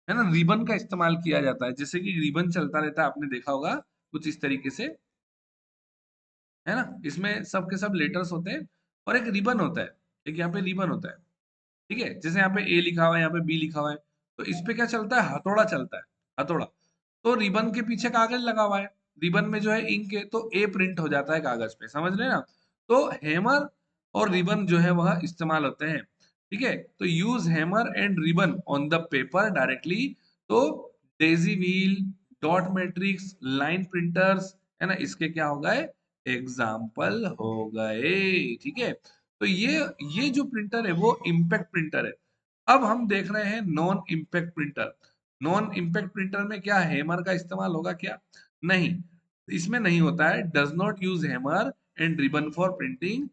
है ना, रिबन का इस्तेमाल किया जाता है, जैसे कि रिबन चलता रहता है, आपने देखा होगा कुछ इस तरीके से, है ना। इसमें सब के सब लेटर्स होते हैं और एक रिबन होता है, एक यहाँ पे रिबन होता है। ठीक है, जैसे यहाँ पे ए लिखा हुआ है, यहाँ पे बी लिखा हुआ है, तो इस पे क्या चलता है, हथौड़ा चलता है, हथौड़ा। तो रिबन के पीछे कागज लगा हुआ है, रिबन में जो है इंक है, तो ए प्रिंट हो जाता है कागज पे, समझ रहे हैं ना। तो हैमर और रिबन जो है वह इस्तेमाल होते हैं। ठीक है, तो use hammer and ribbon on the paper directly. तो daisy wheel, dot matrix, line printers, है ना, इसके क्या हो गए, एग्जाम्पल हो गए। ठीक है, तो ये जो प्रिंटर है वो इम्पैक्ट प्रिंटर है। अब हम देख रहे हैं non impact printer. Non impact printer में क्या हैमर का इस्तेमाल होगा क्या, नहीं, इसमें नहीं होता है, does not use hammer and ribbon for printing,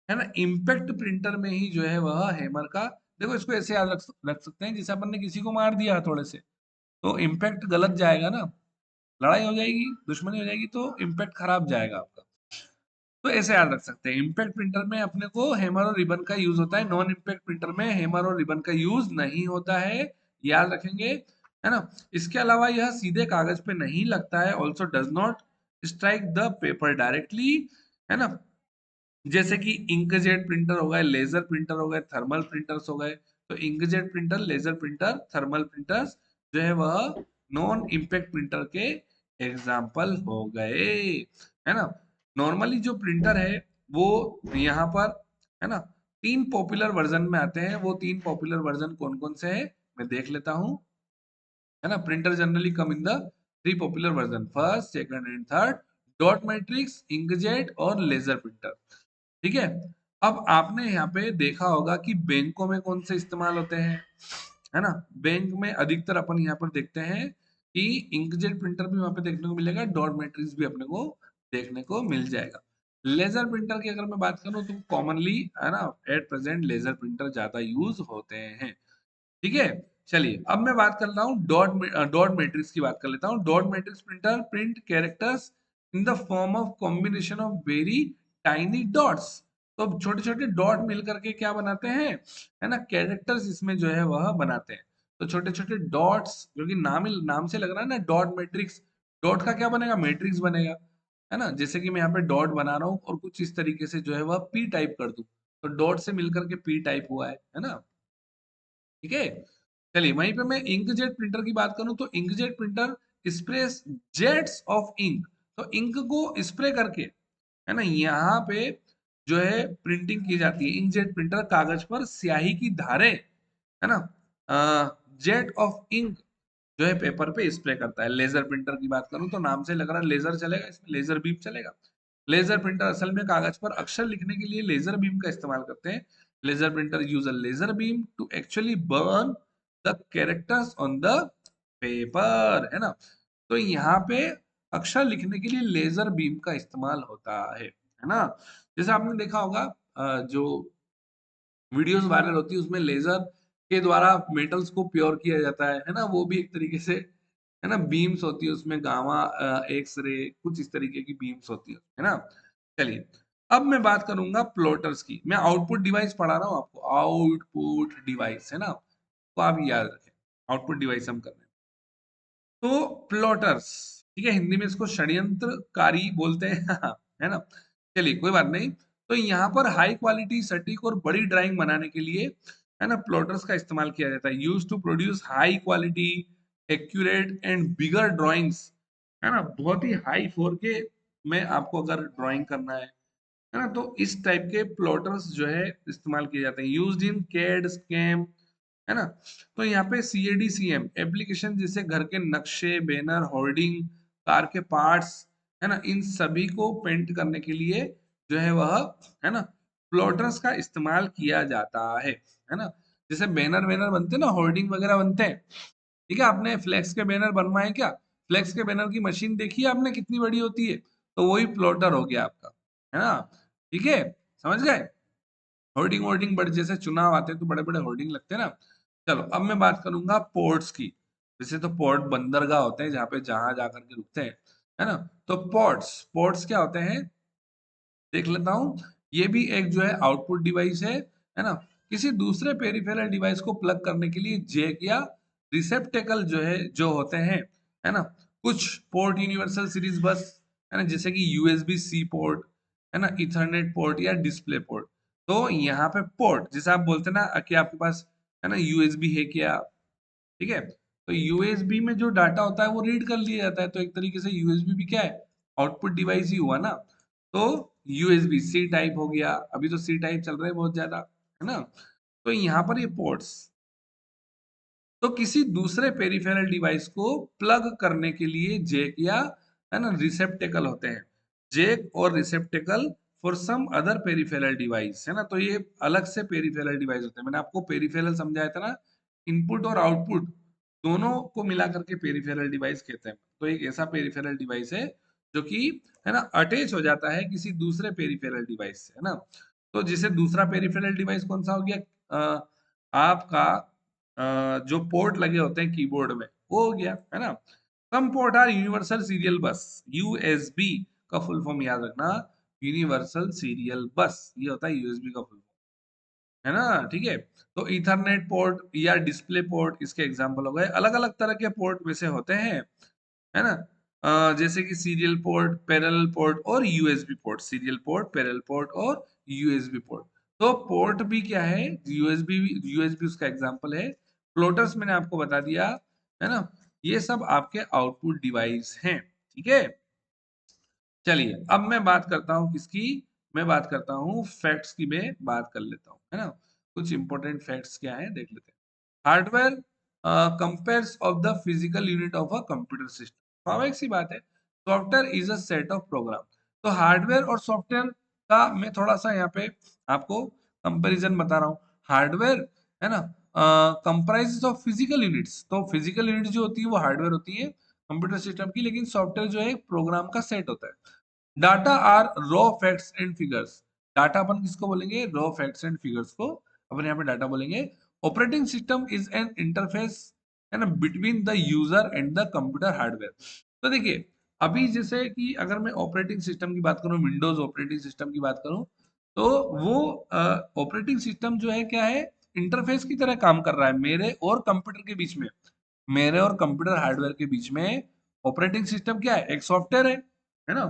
है ना। इम्पैक्ट प्रिंटर में ही जो है वह हैमर का, देखो इसको ऐसे याद रख सकते हैं, जैसे अपन ने किसी को मार दिया थोड़े से, तो इम्पैक्ट गलत जाएगा ना, लड़ाई हो जाएगी, दुश्मनी हो जाएगी, तो इम्पैक्ट खराब जाएगा आपका। तो ऐसे याद रख सकते हैं, इम्पैक्ट प्रिंटर में अपने को हैमर और रिबन का यूज होता है, नॉन इम्पैक्ट प्रिंटर में हैमर और रिबन का यूज नहीं होता है, याद रखेंगे, है ना। इसके अलावा यह सीधे कागज पे नहीं लगता है, also does not strike the paper directly, है ना। जैसे कि इंकजेट प्रिंटर हो गए, लेजर प्रिंटर हो गए, थर्मल प्रिंटर्स हो गए। तो inkjet printer, laser printer, thermal printers जो है वह नॉन इम्पैक्ट प्रिंटर के एग्जाम्पल हो गए, है ना। नॉर्मली जो प्रिंटर है वो यहाँ पर, है ना, तीन पॉपुलर वर्जन में आते हैं। वो तीन पॉपुलर वर्जन कौन कौन से हैं मैं देख लेता हूँ, है ना। Printer generally come in the three popular version, first, second and third, dot matrix, inkjet और लेजर प्रिंटर। ठीक है, अब आपने यहाँ पे देखा होगा कि बैंकों में कौन से इस्तेमाल होते हैं, है ना। बैंक में अधिकतर अपन यहाँ पर देखते हैं कि इंकजेट प्रिंटर भी वहां पे देखने को मिलेगा, डॉट मैट्रिक्स भी अपने को देखने को मिल जाएगा। लेजर प्रिंटर की अगर मैं बात करूं तो कॉमनली, है ना, एट प्रेजेंट लेजर प्रिंटर ज्यादा यूज होते हैं। ठीक है, चलिए अब मैं बात कर रहा हूँ डॉट मैट्रिक्स की बात कर लेता हूँ। Dot matrix printer print characters in the form of combination of very tiny dots. तो छोटे छोटे डॉट मिल करके क्या बनाते हैं, है ना, कैरेक्टर्स इसमें जो है वह बनाते हैं। तो छोटे छोटे डॉट्स, जो कि नाम से लग रहा है ना डॉट मैट्रिक्स, डॉट का क्या बनेगा, मैट्रिक्स बनेगा, है ना। जैसे कि मैं यहाँ पे डॉट बना रहा हूँ और कुछ इस तरीके से जो है वह पी टाइप कर दूं, तो डॉट से मिलकर के पी टाइप हुआ है ना। ठीक है, चलिए वहीं पे मैं इंकजेट प्रिंटर की बात करूं तो inkjet printer sprays jets of ink. तो इंक को स्प्रे करके, है ना, यहाँ पे जो है प्रिंटिंग की जाती है। इंकजेट प्रिंटर कागज पर स्याही की धारे, है ना, जेट ऑफ इंक जो है पेपर पे स्प्रे करता है। लेजर प्रिंटर की बात करूं तो नाम से लग रहा है लेजर चलेगा, इसमें लेजर बीम चलेगा। लेजर प्रिंटर असल में कागज पर अक्षर लिखने के लिए लेजर बीम का इस्तेमाल करते हैं। Laser printer use a laser beam to actually burn the characters on the paper, है ना। तो यहाँ पे अक्षर लिखने के लिए लेजर बीम का इस्तेमाल होता है ना। जैसे आपने देखा होगा जो वीडियोस वायरल होती है उसमें लेजर के द्वारा मेटल्स को प्योर किया जाता है ना, वो भी एक तरीके से, है ना, बीम्स होती है उसमें, गामा एक्स रे, कुछ इस तरीके की बीम्स होती है ना। चलिए, अब मैं बात करूंगा प्लॉटर्स की। मैं आउटपुट डिवाइस पढ़ा रहा हूँ आपको, आउटपुट डिवाइस, है ना, तो आप याद रखें, आउटपुट डिवाइस हम कर रहे हैं। तो प्लॉटर्स, ठीक है, हिंदी में इसको षड्यंत्रकारी बोलते हैं है ना। चलिए कोई बात नहीं। तो यहाँ पर हाई क्वालिटी, सटीक और बड़ी ड्राइंग बनाने के लिए, है ना, प्लॉटर्स का इस्तेमाल किया जाता है। Use to produce high quality, accurate and bigger drawings, है ना, बहुत ही हाई 4K में आपको अगर ड्राइंग करना है ना, तो इस टाइप के प्लॉटर्स जो है इस्तेमाल किए जाते हैं। यूज्ड इन कैड स्कैम, है ना। तो यहाँ पे CAD/CM एप्लीकेशन, जिसे घर के नक्शे, बैनर, होर्डिंग, कार के पार्ट्स, है ना, इन सभी को पेंट करने के लिए जो है वह, है ना, प्लॉटर्स का इस्तेमाल किया जाता है ना। जैसे बैनर वैनर बनते हैं ना, होर्डिंग वगैरह बनते हैं, ठीक है, आपने फ्लेक्स के बैनर बनवाए क्या? फ्लेक्स के बैनर की मशीन देखी है आपने कितनी बड़ी होती है? तो वही प्लॉटर हो गया आपका, है ना। ठीक है, समझ गए। होर्डिंग वोर्डिंग बड़े, जैसे चुनाव आते हैं तो बड़े बड़े होर्डिंग लगते हैं ना। चलो अब मैं बात करूंगा पोर्ट्स की। वैसे तो पोर्ट बंदरगाह होते हैं जहाँ पे जहाज आकर के रुकते हैं, है ना। तो पोर्ट्स, पोर्ट्स क्या होते हैं देख लेता हूँ। ये भी एक जो है आउटपुट डिवाइस है ना। किसी दूसरे पेरिफेरल डिवाइस को प्लग करने के लिए जैक या रिसेप्टेकल जो है, जो होते हैं, है ना। कुछ पोर्ट यूनिवर्सल सीरीज बस, है ना, जैसे कि USB-C पोर्ट, है ना, इथरनेट पोर्ट या डिस्प्ले पोर्ट। तो यहाँ पे पोर्ट, जैसे आप बोलते हैं ना कि आपके पास, है ना, USB है क्या, ठीक है। तो USB में जो डाटा होता है वो रीड कर लिया जाता है, तो एक तरीके से USB भी क्या है, आउटपुट डिवाइस ही हुआ ना। तो USB C टाइप हो गया, अभी तो C टाइप चल रहा है बहुत ज्यादा, है ना। तो यहाँ पर ये पोर्ट्स, तो किसी दूसरे पेरिफेरल डिवाइस को प्लग करने के लिए जैक या, है ना, रिसेप्टेकल होते हैं। जैक और receptacle for some other peripheral device, है ना। तो ये अलग से पेरिफेरल डिवाइस होते हैं। मैंने आपको पेरिफेरल समझाया था ना, इनपुट और आउटपुट दोनों को मिला करके पेरिफेरल डिवाइस कहते हैं। तो एक ऐसा पेरिफेरल डिवाइस है जो कि, है ना, अटैच हो जाता है किसी दूसरे पेरिफेरल डिवाइस से, है ना। तो जिसे दूसरा पेरिफेरल डिवाइस कौन सा हो गया, आपका जो पोर्ट लगे होते हैं कीबोर्ड में, वो हो गया, है ना। Some port are universal serial bus, USB का फुल फॉर्म याद रखना, यूनिवर्सल सीरियल बस, ये होता है USB का फुल, है ना। ठीक है। तो ईथरनेट पोर्ट या डिस्प्ले पोर्ट इसके एग्जांपल हो गए। अलग अलग तरह के पोर्ट वैसे होते हैं, है ना। जैसे कि सीरियल पोर्ट, पैरेलल पोर्ट और USB port, serial port, parallel port और USB पोर्ट। तो पोर्ट भी क्या है, USB उसका एग्जांपल है। फ्लोटर्स मैंने आपको बता दिया, है ना। ये सब आपके आउटपुट डिवाइस हैं, ठीक है। चलिए अब मैं बात करता हूँ किसकी, मैं बात करता हूँ फैक्ट्स की, मैं बात कर लेता हूँ, है ना। कुछ इंपॉर्टेंट फैक्ट्स क्या है देख लेते हैं। Hardware comprises of the physical unit of a computer system. स्वाभाविक सी बात है, software is a set of program. तो हार्डवेयर और सॉफ्टवेयर का मैं थोड़ा सा यहाँ पे आपको कंपैरिजन बता रहा हूँ। हार्डवेयर, है ना, कंप्राइजेस ऑफ फिजिकल यूनिट्स। तो फिजिकल यूनिट जो होती है वो हार्डवेयर होती है कंप्यूटर सिस्टम की, लेकिन सॉफ्टवेयर जो है एक प्रोग्राम का सेट होता है। Data are raw facts and figures. Data अपन किसको बोलेंगे, रॉ फैक्ट्स एंड फिगर्स को अपन यहाँ पे डाटा बोलेंगे। Operating system is an interface, है ना, between the user and the computer hardware. तो देखिए, अभी जैसे कि अगर मैं ऑपरेटिंग सिस्टम की बात करूं, विंडोज ऑपरेटिंग सिस्टम की बात करूं, तो वो ऑपरेटिंग सिस्टम जो है क्या है, इंटरफेस की तरह काम कर रहा है मेरे और कंप्यूटर के बीच में, मेरे और कंप्यूटर हार्डवेयर के बीच में। ऑपरेटिंग सिस्टम क्या है, एक सॉफ्टवेयर है ना।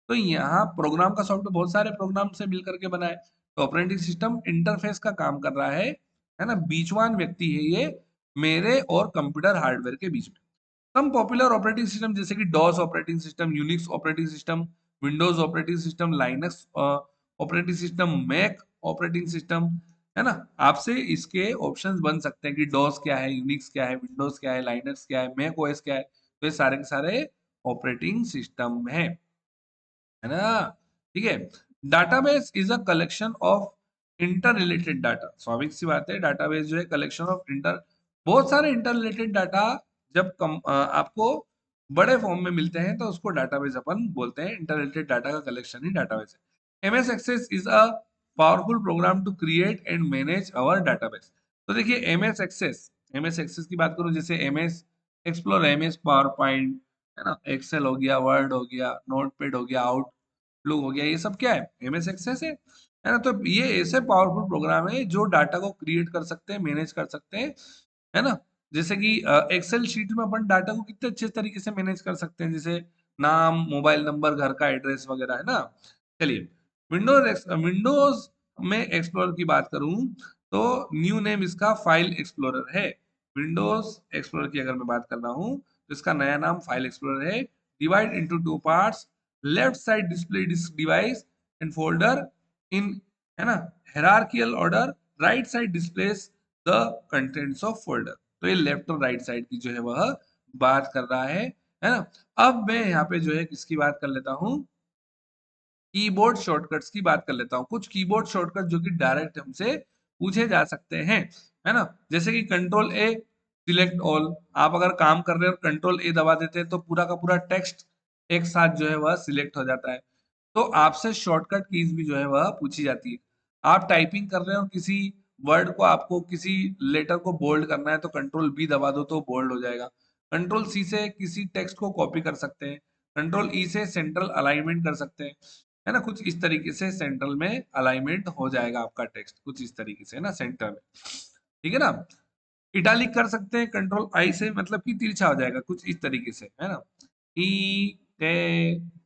तो यहाँ प्रोग्राम का सॉफ्टवेयर बहुत सारे प्रोग्राम से मिल करके बना है। तो ऑपरेटिंग सिस्टम इंटरफेस का काम कर रहा है ना, बीचवान व्यक्ति है ये मेरे और कंप्यूटर हार्डवेयर के बीच में। सम पॉपुलर ऑपरेटिंग सिस्टम जैसे कि DOS operating system, Unix operating system, Windows operating system, Linux operating system, Mac operating system, है ना। आपसे इसके ऑप्शंस बन सकते हैं कि डॉस क्या है, यूनिक्स क्या है, विंडोज क्या है, लाइनक्स क्या है, मैक ओएस क्या है। तो ये सारे के सारे ऑपरेटिंग सिस्टम है ना। ठीक है। Database is a collection of inter related data. स्वाभाविक सी बात है, डाटाबेस जो है कलेक्शन ऑफ इंटर, बहुत सारे इंटर रिलेटेड डाटा आपको बड़े फॉर्म में मिलते हैं तो उसको डाटाबेस अपन बोलते हैं, इंटरलेटेड डाटा का कलेक्शन ही डाटाबेस है। MS Access is a powerful program to create and manage our database. तो देखिए एमएस एक्सेस की बात करूं, जैसे MS explore, MS PowerPoint, है ना, एक्सेल हो गया, वर्ड हो गया, नोटपैड हो गया, आउटलुक हो गया, ये सब क्या है, एमएस एक्सेस है ना। तो ये ऐसे पावरफुल प्रोग्राम है जो डाटा को क्रिएट कर सकते हैं, मैनेज कर सकते हैं, है ना। जैसे कि एक्सेल शीट में अपन डाटा को कितने अच्छे तरीके से मैनेज कर सकते हैं, जैसे नाम, मोबाइल नंबर, घर का एड्रेस वगैरह, है ना। चलिए, विंडोज में एक्सप्लोरर की बात करूं तो न्यू नेम इसका फाइल एक्सप्लोरर है। विंडोज एक्सप्लोरर की अगर मैं बात कर रहा हूं तो इसका नया नाम फाइल एक्सप्लोरर है। Divide into two parts, left side display disk device and folder in, है ना, hierarchical order, right side displays the contents of folder. तो ये लेफ्ट और राइट साइड की जो है वह बात कर रहा है ना। अब मैं यहाँ पे जो है किसकी बात कर लेता हूँ, कीबोर्ड शॉर्टकट्स की बात कर लेता हूँ। कुछ कीबोर्ड शॉर्टकट जो कि डायरेक्ट हमसे पूछे जा सकते हैं, है ना। जैसे कि कंट्रोल ए सिलेक्ट ऑल, आप अगर काम कर रहे हो कंट्रोल ए दबा देते हैं तो पूरा का पूरा टेक्स्ट एक साथ जो है वह सिलेक्ट हो जाता है। तो आपसे शॉर्टकट कीज भी जो है वह पूछी जाती है। आप टाइपिंग कर रहे हो किसी वर्ड को, आपको किसी लेटर को बोल्ड करना है तो कंट्रोल बी दबा दो तो बोल्ड हो जाएगा। कंट्रोल सी से किसी टेक्स्ट को कॉपी कर सकते हैं, कंट्रोल ई से सेंट्रल अलाइनमेंट कर सकते हैं, है ना। कुछ इस तरीके से सेंट्रल में अलाइनमेंट हो जाएगा आपका टेक्स्ट, कुछ इस तरीके से, है ना, सेंटर में, ठीक है ना। इटालिक कर सकते हैं कंट्रोल आई से, मतलब कि तिरछा हो जाएगा कुछ इस तरीके से, है ना।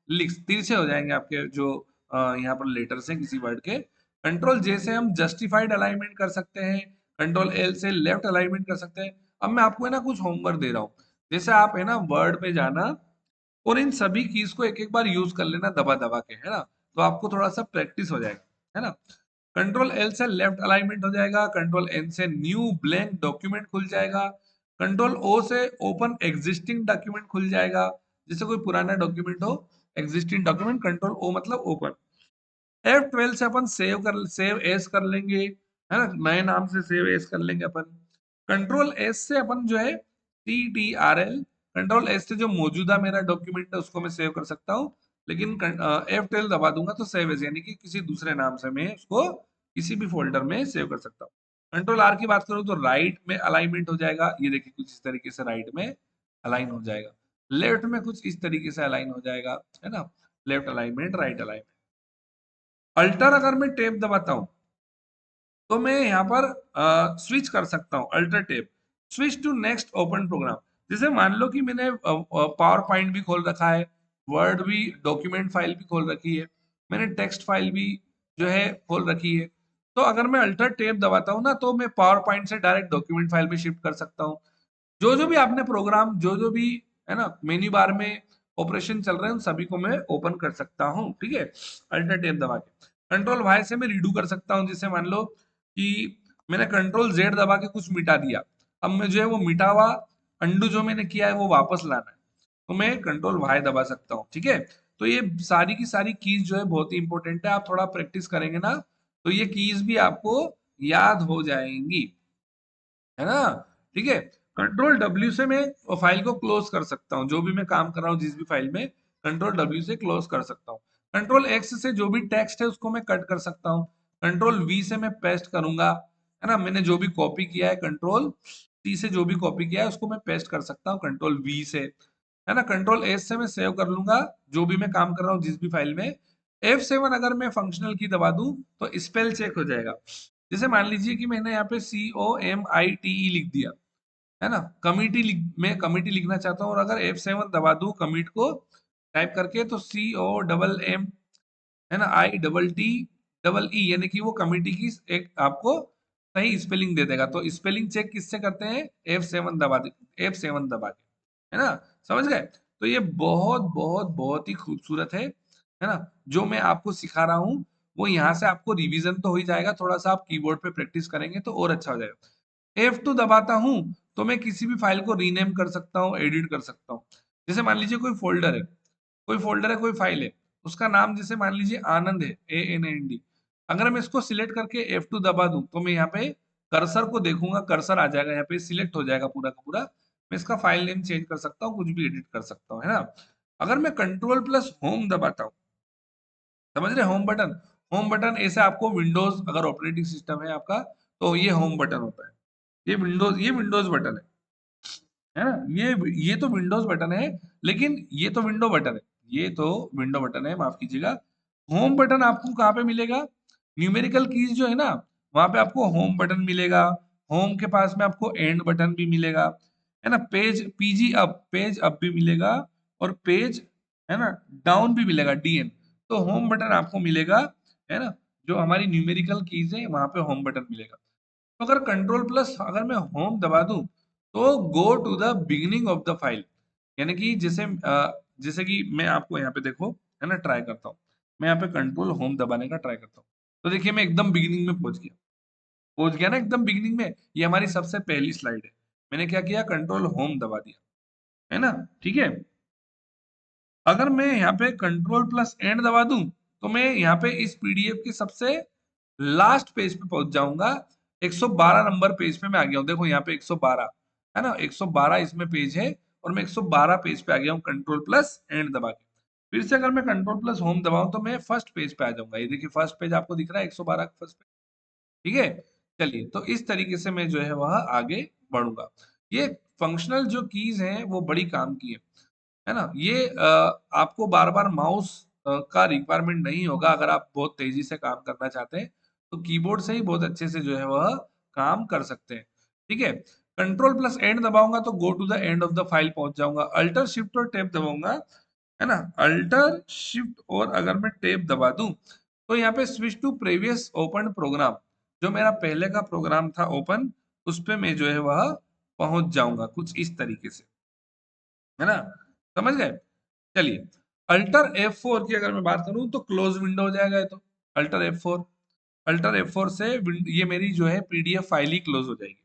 लिक्स तिरछे हो जाएंगे आपके जो यहाँ पर लेटर्स हैं किसी वर्ड के। कंट्रोल जे से हम जस्टिफाइड अलाइनमेंट कर सकते हैं, कंट्रोल एल से लेफ्ट अलाइनमेंट कर सकते हैं। अब मैं आपको है ना कुछ होमवर्क दे रहा हूँ, जैसे आप है ना वर्ड पे जाना और इन सभी कीज को एक एक बार यूज कर लेना दबा दबा के, है ना, तो आपको थोड़ा सा प्रैक्टिस हो जाएगा, है ना। कंट्रोल एल से लेफ्ट अलाइनमेंट हो जाएगा, कंट्रोल एन से न्यू ब्लैंक डॉक्यूमेंट खुल जाएगा, कंट्रोल ओ से ओपन एग्जिस्टिंग डॉक्यूमेंट खुल जाएगा, जैसे कोई पुराना डॉक्यूमेंट हो, एग्जिस्टिंग डॉक्यूमेंट, कंट्रोल ओ मतलब ओपन। F12 से अपन सेव एस कर लेंगे, है ना, नए नाम से सेव एस कर लेंगे अपन। कंट्रोल एस से अपन जो है CTRL, कंट्रोल एस से जो मौजूदा मेरा डॉक्यूमेंट है उसको मैं सेव कर सकता हूँ, लेकिन F12 दबा दूंगा तो सेव एज यानी कि किसी दूसरे नाम से मैं उसको किसी भी फोल्डर में सेव कर सकता हूँ। कंट्रोल आर की बात करूँ तो राइट में अलाइनमेंट हो जाएगा, ये देखिए कुछ इस तरीके से राइट में अलाइन हो जाएगा, लेफ्ट में कुछ इस तरीके से अलाइन हो जाएगा, है ना, left alignment, right alignment. Alter अगर मैं टेप दबाता हूं तो मैं यहाँ पर स्विच कर सकता हूँ, alt tab, switch to next open program. जैसे मान लो कि मैंने पावर पॉइंट भी खोल रखा है, वर्ड भी, डॉक्यूमेंट फाइल भी खोल रखी है, मैंने टेक्स्ट फाइल भी जो है खोल रखी है, तो अगर मैं अल्टर टेप दबाता हूँ ना तो मैं पावर पॉइंट से डायरेक्ट डॉक्यूमेंट फाइल में शिफ्ट कर सकता हूँ। जो भी आपने प्रोग्राम, जो भी, है ना, मेन्यू बार में ऑपरेशन चल रहे हैं उन सभी को मैं ओपन कर सकता हूँ, ठीक है, अल्टर टेप दबा के। कंट्रोल वाई से मैं रीडू कर सकता हूँ, जैसे मान लो कि मैंने कंट्रोल जेड दबा के कुछ मिटा दिया, अब मैं जो है वो मिटा हुआ अंडू जो मैंने किया है वो वापस लाना है, तो मैं कंट्रोल वाई दबा सकता हूँ, ठीक है। तो ये सारी की सारी कीज जो है बहुत ही इंपॉर्टेंट है, आप थोड़ा प्रैक्टिस करेंगे ना तो ये कीज भी आपको याद हो जाएंगी, है ना, ठीक है। कंट्रोल डब्ल्यू से मैं फाइल को क्लोज कर सकता हूँ, जो भी मैं काम कर रहा हूँ जिस भी फाइल में, कंट्रोल डब्ल्यू से क्लोज कर सकता हूँ। कंट्रोल एक्स से जो भी टेक्स्ट है उसको मैं कट कर सकता हूँ, कंट्रोल वी से मैं पेस्ट करूंगा, है ना, मैंने जो भी कॉपी किया है कंट्रोल सी से जो भी कॉपी किया है उसको मैं पेस्ट कर सकता हूँ कंट्रोल वी से, है ना। कंट्रोल एस से मैं सेव कर लूंगा जो भी मैं काम कर रहा हूँ जिस भी फाइल में। F7 अगर मैं फंक्शनल की दबा दूं तो स्पेल चेक हो जाएगा, जैसे मान लीजिए कि मैंने यहाँ पे COMITE लिख दिया, है ना, मैं कमिटी लिखना चाहता हूँ और अगर F7 दबा दूं कमिट को टाइप करके तो COMM, है ना, ITTE, यानी कि वो कमिटी की एक आपको सही स्पेलिंग दे देगा। तो स्पेलिंग चेक किससे करते हैं, F7 दबा के, है ना, समझ गए। तो ये बहुत बहुत बहुत ही खूबसूरत है ना, जो मैं आपको सिखा रहा हूँ वो यहाँ से आपको रिवीजन तो हो ही जाएगा, थोड़ा सा आप कीबोर्ड पे प्रैक्टिस करेंगे तो और अच्छा हो जाएगा। F2 दबाता हूँ तो मैं किसी भी फाइल को रीनेम कर सकता हूँ, एडिट कर सकता हूँ। जैसे मान लीजिए कोई फाइल है, उसका नाम जैसे मान लीजिए आनंद है, ANND। अगर मैं इसको सिलेक्ट करके F2 दबा दूं तो मैं यहाँ पे कर्सर को देखूंगा, कर्सर आ जाएगा यहाँ पे, सिलेक्ट हो जाएगा पूरा का पूरा, मैं इसका फाइल नेम चेंज कर सकता हूँ, कुछ भी एडिट कर सकता हूँ, है ना। अगर मैं कंट्रोल प्लस होम दबाता हूँ, समझ रहे, होम बटन, होम बटन ऐसे आपको विंडोज अगर ऑपरेटिंग सिस्टम है आपका तो ये होम बटन होता है, ये विंडोज बटन है ना, ये तो विंडोज बटन है, लेकिन ये तो विंडो बटन है, ये तो विंडो बटन है, माफ कीजिएगा। होम बटन आपको कहाँ पे मिलेगा, न्यूमेरिकल कीज जो है ना वहां पे आपको होम बटन मिलेगा, होम के पास में आपको एंड बटन भी मिलेगा, है ना, पेज अप भी मिलेगा, और पेज, है ना, डाउन भी मिलेगा, डीएन। तो होम बटन आपको मिलेगा, है ना, जो हमारी न्यूमेरिकल कीज है वहां पे होम बटन मिलेगा। तो अगर कंट्रोल प्लस अगर मैं होम दबा दूं तो go to the beginning of the file, यानी कि जैसे कि मैं आपको यहाँ पे देखो, है ना, ट्राई करता हूँ, मैं यहाँ पे कंट्रोल होम दबाने का ट्राई करता हूँ, तो देखिए मैं एकदम बिगिनिंग में पहुंच गया ना, एकदम बिगिनिंग में, ये हमारी सबसे पहली स्लाइड है, मैंने क्या किया, कंट्रोल होम दबा दिया, है ना, ठीक है। अगर मैं यहाँ पे कंट्रोल प्लस एंड दबा दूं तो मैं यहाँ पे इस पीडीएफ के सबसे लास्ट पेज पे पहुंच जाऊंगा, 112 नंबर पेज पे मैं आ गया हूँ, देखो यहाँ पे 112, है ना, 112 इसमें पेज है, और मैं 112 पेज पे आ गया हूँ कंट्रोल प्लस एंड दबा के। फिर से अगर मैं कंट्रोल प्लस होम दबाऊं तो मैं फर्स्ट पेज पे आ जाऊंगा, ये देखिए फर्स्ट पेज आपको दिख रहा है, 112 का फर्स्ट पेज, ठीक है। चलिए, तो इस तरीके से मैं जो है वह आगे बढ़ूंगा। ये फंक्शनल जो कीज हैं वो बड़ी काम की है ना, ये आपको बार बार माउस का रिक्वायरमेंट नहीं होगा, अगर आप बहुत तेजी से काम करना चाहते हैं तो कीबोर्ड से ही बहुत अच्छे से जो है वह काम कर सकते हैं, ठीक है। कंट्रोल प्लस एंड दबाऊंगा तो go to the end of the file पहुंच जाऊंगा, अल्टर शिफ्ट और टैब दबाऊंगा, है ना, अल्टर शिफ्ट और अगर मैं टैब दबा दूं तो यहाँ पे switch to previous open program, जो मेरा पहले का प्रोग्राम था ओपन, उस पे मैं जो है वह पहुंच जाऊंगा कुछ इस तरीके से, है ना, समझ गए। चलिए, अल्टर F4 की अगर मैं बात करूं तो क्लोज विंडो हो जाएगा, ये तो अल्टर F4 से ये मेरी जो है पीडीएफ फाइल ही क्लोज हो जाएगी।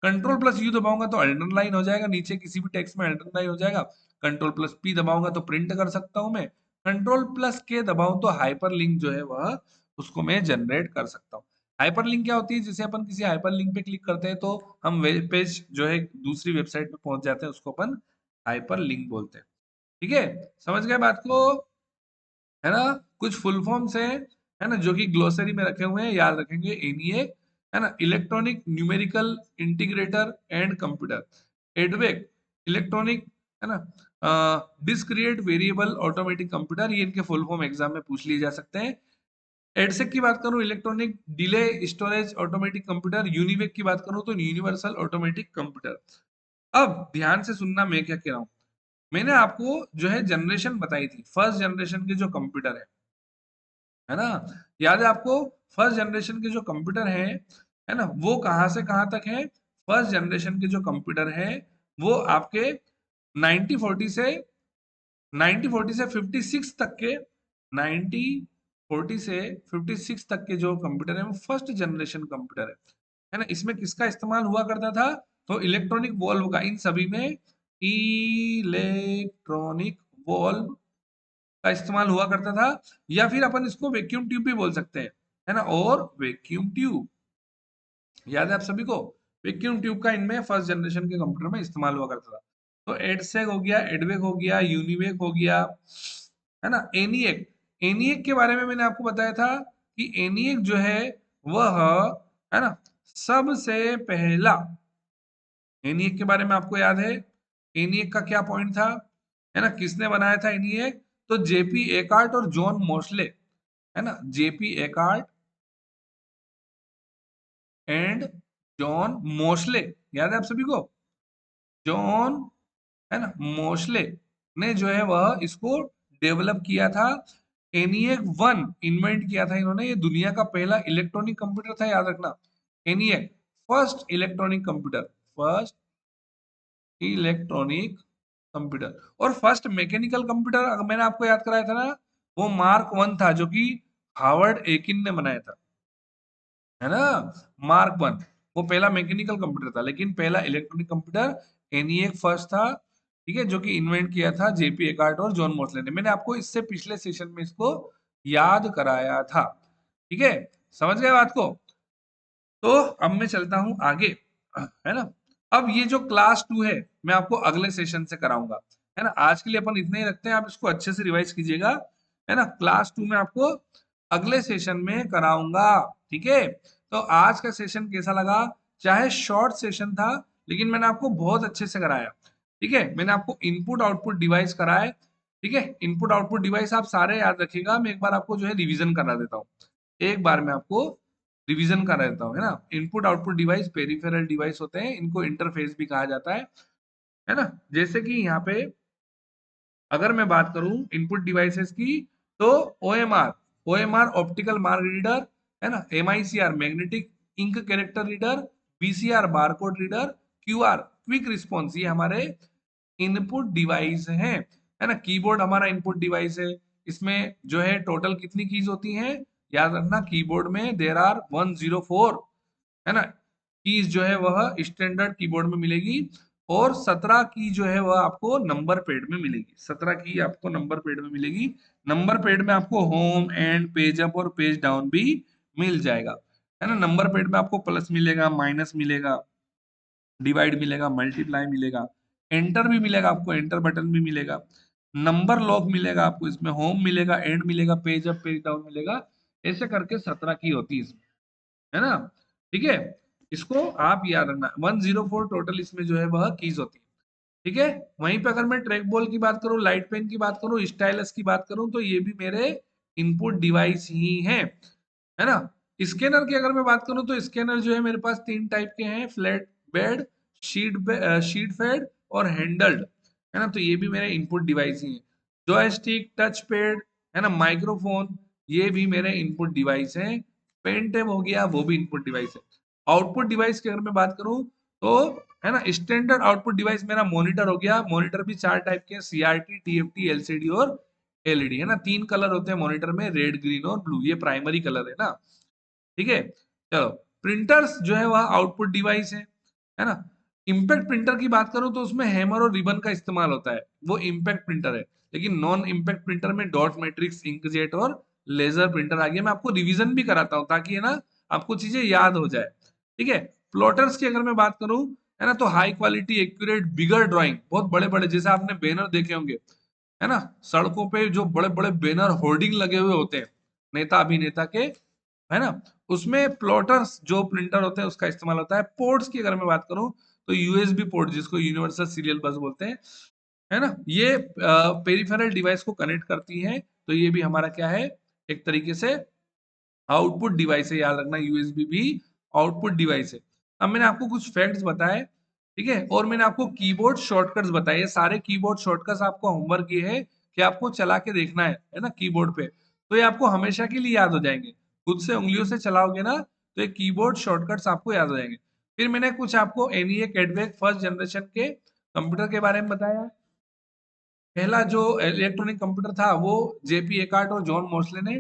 कंट्रोल प्लस यू दबाऊंगा तो अंडरलाइन हो जाएगा, नीचे किसी भी टेक्स्ट में अंडरलाइन हो जाएगा। कंट्रोल प्लस पी दबाऊंगा तो प्रिंट कर सकता हूं मैं। कंट्रोल प्लस के दबाऊं तो हाइपरलिंक जो है वह उसको मैं जनरेट कर सकता हूँ। हाइपरलिंक क्या होती है, जैसे अपन किसी हाइपरलिंक पे क्लिक करते हैं तो हम वेब पेज जो है दूसरी वेबसाइट पे पहुंच जाते हैं, उसको अपन हाइपरलिंक बोलते हैं, ठीक है। समझ गए बात को, है ना। कुछ फुल फॉर्म्स है ना, जो कि ग्लोसरी में रखे हुए हैं, याद रखेंगे, एनईए, है ना, electronic numerical integrator and computer, EDVAC, electronic, है ना, डिस्क्रिएट वेरिएबल ऑटोमेटिक कंप्यूटर, ये इनके फुल फॉर्म एग्जाम में पूछ लिए जा सकते हैं। एडसेक की बात करूं, electronic delay storage automatic computer, UNIVAC की बात करूं तो यूनिवर्सल ऑटोमेटिक कंप्यूटर। अब ध्यान से सुनना मैं क्या कह रहा हूं, मैंने आपको जो है जनरेशन बताई थी, फर्स्ट जनरेशन के जो कंप्यूटर है ना, याद है आपको, फर्स्ट जनरेशन के जो कंप्यूटर है ना, वो कहां से कहां तक है, फर्स्ट जनरेशन के जो कंप्यूटर है वो आपके 1940 से 1940 से 56 तक के, 1940 से 56 तक के जो कंप्यूटर है वो फर्स्ट जनरेशन कंप्यूटर है ना। इसमें किसका इस्तेमाल हुआ करता था, तो इलेक्ट्रॉनिक वॉल्व का, इन सभी में इलेक्ट्रॉनिक वॉल्व का इस्तेमाल हुआ करता था, या फिर अपन इसको वैक्यूम ट्यूब भी बोल सकते हैं, है ना, और वैक्यूम ट्यूब, याद है आप सभी को, वैक्यूम ट्यूब का इनमें फर्स्ट जनरेशन के कंप्यूटर में इस्तेमाल हुआ करता था। तो एडसेक हो गया, एडवेक हो गया, यूनिवेक हो गया, है ना, एनिएक, एनिएक के बारे में मैंने आपको बताया था कि एनिएक जो है वह, है ना, सबसे पहला, एनिएक के बारे में आपको याद है, एनिएक का क्या पॉइंट था, है ना, किसने बनाया था एनिएक, तो जेपी एकार्ट और जॉन मोस्ले, है ना, JP Eckert and John Mosley, याद है आप सभी को, जॉन, है ना, मोस्ले ने जो है वह इसको डेवलप किया था। एनिएक वन इन्वेंट किया था इन्होंने, ये दुनिया का पहला इलेक्ट्रॉनिक कंप्यूटर था, याद रखना, ENIAC first electronic computer, first electronic computer. और फर्स्ट मैकेनिकल कंप्यूटर अगर मैंने आपको याद कराया था ना, वो मार्क वन था, जो कि हार्वर्ड एकिन ने बनाया था, है ना, मार्क वन, वो पहला मैकेनिकल कंप्यूटर था, लेकिन पहला इलेक्ट्रॉनिक कंप्यूटर एनिएक फर्स्ट था, ठीक है, जो कि इन्वेंट किया था जेपी एकार्ट और जॉन मोस्ले ने। मैंने आपको इससे पिछले सेशन में इसको याद कराया था, ठीक है, समझ गए बात को। तो अब मैं चलता हूं आगे, है ना। अब ये जो क्लास 2 है मैं आपको अगले सेशन से कराऊंगा, है ना। आज के लिए अपन इतना ही रखते हैं, आप इसको अच्छे से रिवाइज कीजिएगा, है ना। क्लास 2 में आपको अगले सेशन में कराऊंगा, ठीक है। तो आज का सेशन कैसा लगा? चाहे शॉर्ट सेशन था लेकिन मैंने आपको बहुत अच्छे से कराया, ठीक है। मैंने आपको इनपुट आउटपुट डिवाइस कराए, ठीक है। इनपुट आउटपुट डिवाइस आप सारे याद रखिएगा, मैं एक बार आपको जो है रिवीजन करा देता हूँ, एक बार मैं आपको रिवीजन करा देता हूँ, है ना। Input output device peripheral device होते हैं, इनको इंटरफेस भी कहा जाता है ना। जैसे कि यहाँ पे अगर मैं बात करूं इनपुट डिवाइसेस की, तो OMR, OMR optical mark reader, है ना। MICR magnetic ink character reader, VCR barcode reader, QR quick response, ये हमारे इनपुट डिवाइस है ना। कीबोर्ड हमारा इनपुट डिवाइस है, इसमें जो है टोटल कितनी कीज होती हैं, याद रखना कीबोर्ड में देर आर 104, है ना। कीज जो है वह स्टैंडर्ड कीबोर्ड में मिलेगी, और 17 की जो है वह आपको नंबर पेड में मिलेगी, 17 की आपको नंबर पेड में मिलेगी। नंबर पेड में आपको होम एंड पेज अप और पेज डाउन भी मिल जाएगा, है ना। नंबर पेड में आपको प्लस मिलेगा, माइनस मिलेगा, डिवाइड मिलेगा, मल्टीप्लाई मिलेगा, एंटर भी मिलेगा आपको, एंटर बटन भी मिलेगा, नंबर लॉक मिलेगा आपको, इसमें होम मिलेगा, एंड मिलेगा, पेज अप पेज डाउन मिलेगा, ऐसे करके 17 की होती है इसमें, है ना। ठीक है, इसको आप याद रखना, 104 टोटल इसमें जो है वह कीज होती है, ठीक है। वहीं पे अगर मैं ट्रैक बॉल की बात करूं, लाइट पेन की बात करूं, स्टाइलस की बात करूं, तो ये भी मेरे इनपुट डिवाइस ही हैं, है ना। स्कैनर की अगर मैं बात करूं तो स्कैनर जो है मेरे पास तीन टाइप के हैं, फ्लैट बेड, शीट फेड और हैंडल्ड, है ना। तो ये भी मेरे इनपुट डिवाइस ही हैं। जॉयस्टिक, टच पैड, है ना, माइक्रोफोन, ये भी मेरे इनपुट डिवाइस हैं। पेन टैब हो गया, वो भी इनपुट डिवाइस है। आउटपुट डिवाइस की अगर मैं बात करूं तो, है ना, स्टैंडर्ड आउटपुट डिवाइस मेरा मॉनिटर हो गया। मॉनिटर भी चार टाइप के हैं, सीआरटी, टीएफटी, एलसीडी और एलईडी, है ना। तीन कलर होते हैं मॉनिटर में, रेड, ग्रीन और ब्लू, ये प्राइमरी कलर है ना, ठीक है। चलो, प्रिंटर्स जो है वह आउटपुट डिवाइस है ना। इम्पैक्ट प्रिंटर की बात करूं तो उसमें हैमर और रिबन का इस्तेमाल होता है, वो इम्पैक्ट प्रिंटर है। लेकिन नॉन इम्पैक्ट प्रिंटर में डॉट मैट्रिक्स, इंकजेट और लेजर प्रिंटर आ गया। मैं आपको रिवीजन भी कराता हूं ताकि, है ना, आपको चीजें याद हो जाए, ठीक है। प्लॉटर्स की अगर मैं बात करूं, है ना, तो हाई क्वालिटी एक्यूरेट बिगर ड्राइंग, बहुत बड़े बड़े, जैसे आपने बैनर देखे होंगे, है ना, सड़कों पे जो बड़े बड़े बैनर होर्डिंग लगे हुए होते हैं नेता अभिनेता के, है ना, उसमें प्लॉटर्स जो प्रिंटर होते हैं उसका इस्तेमाल होता है। पोर्ट्स की अगर मैं बात करूं तो यूएसबी पोर्ट, जिसको यूनिवर्सल सीरियल बस बोलते हैं, है ना, ये पेरिफेरल डिवाइस को कनेक्ट करती है। तो ये भी हमारा क्या है, एक तरीके से आउटपुट डिवाइस है, याद रखना, यूएसबी भी आउटपुट डिवाइस है। अब मैंने आपको कुछ फैक्ट्स बताए, ठीक है, और मैंने आपको कीबोर्ड शॉर्टकट्स बताए। ये सारे कीबोर्ड शॉर्टकट्स आपको होमवर्क ये है कि आपको चला के देखना है ना, कीबोर्ड पे, तो ये आपको हमेशा के लिए याद हो जाएंगे। खुद से उंगलियों से चलाओगे ना तो ये कीबोर्ड शॉर्टकट्स आपको याद हो जाएंगे। फिर मैंने कुछ आपको एनईए कैडवेक फर्स्ट जनरेशन के कंप्यूटर के बारे में बताया। पहला जो इलेक्ट्रॉनिक कंप्यूटर था वो जेपी एकार्ट और जॉन मोर्सले ने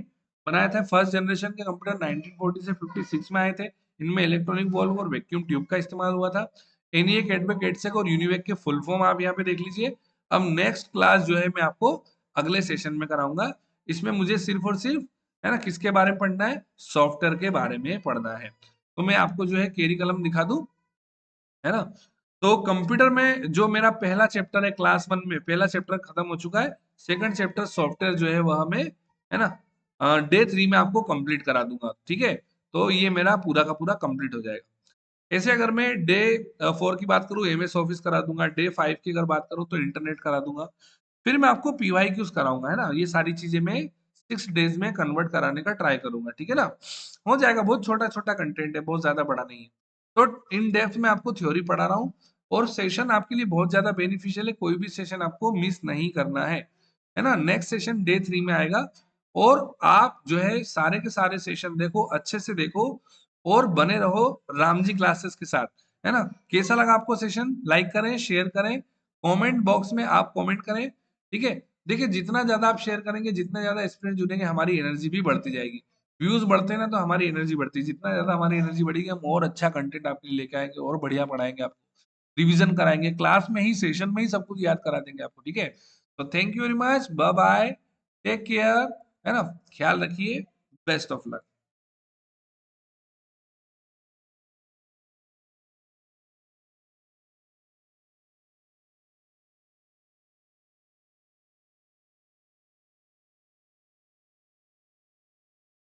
बनाया था। फर्स्ट जनरेशन के कंप्यूटर 1940 से 56 में आए थे। इनमें इलेक्ट्रॉनिक वॉल्व और वैक्यूम ट्यूब का इस्तेमाल हुआ था। एनईएक, एडवेक, एडसेक और यूनिवेक के फुल फॉर्म आप यहाँ पे देख लीजिए। अब नेक्स्ट क्लास जो है मैं आपको अगले सेशन में कराऊंगा। इसमें मुझे सिर्फ और सिर्फ, है ना, किसके बारे में पढ़ना है, सॉफ्टवेयर के बारे में पढ़ना है। तो मैं आपको जो है केरी कलम दिखा दूं, है ना। तो कंप्यूटर में जो मेरा पहला चैप्टर है, क्लास 1 में पहला चैप्टर खत्म हो चुका है। सेकंड चैप्टर सॉफ्टवेयर जो है वह हमें, है ना, डे 3 में आपको कंप्लीट करा दूंगा, ठीक है। तो ये मेरा पूरा का पूरा कंप्लीट हो जाएगा। ऐसे अगर मैं डे 4 की बात करूं, एमएस ऑफिस करा दूंगा। डे 5 की अगर बात करूं तो इंटरनेट करा दूंगा। फिर मैं आपको पीवाई क्यूज कराऊंगा, है ना। ये सारी चीजें मैं 6 डेज में कन्वर्ट कराने का ट्राई करूंगा, ठीक है ना। हो जाएगा, बहुत छोटा छोटा कंटेंट है, बहुत ज्यादा बड़ा नहीं है। तो इन डेप्थ में आपको थ्योरी पढ़ा रहा हूँ, और सेशन आपके लिए बहुत ज्यादा बेनिफिशियल है। कोई भी सेशन आपको मिस नहीं करना है ना। नेक्स्ट सेशन डे 3 में आएगा, और आप जो है सारे के सारे सेशन देखो, अच्छे से देखो, और बने रहो राम जी क्लासेस के साथ, है ना। कैसा लगा आपको सेशन? लाइक करें, शेयर करें, कमेंट बॉक्स में आप कमेंट करें, ठीक है। देखिए, जितना ज्यादा आप शेयर करेंगे, जितना ज्यादा स्टूडेंट जुड़ेंगे, हमारी एनर्जी भी बढ़ती जाएगी। व्यूज बढ़ते हैं ना तो हमारी एनर्जी बढ़ती है। जितना ज्यादा हमारी एनर्जी बढ़ेगी, हम और अच्छा कंटेंट आपके लिए लेके आएंगे, और बढ़िया पढ़ाएंगे आपको, रिवीजन कराएंगे, क्लास में ही, सेशन में ही सब कुछ याद करा देंगे आपको, ठीक है। तो thank you very much, bye bye, take care, है ना, ख्याल रखिए, बेस्ट ऑफ लक।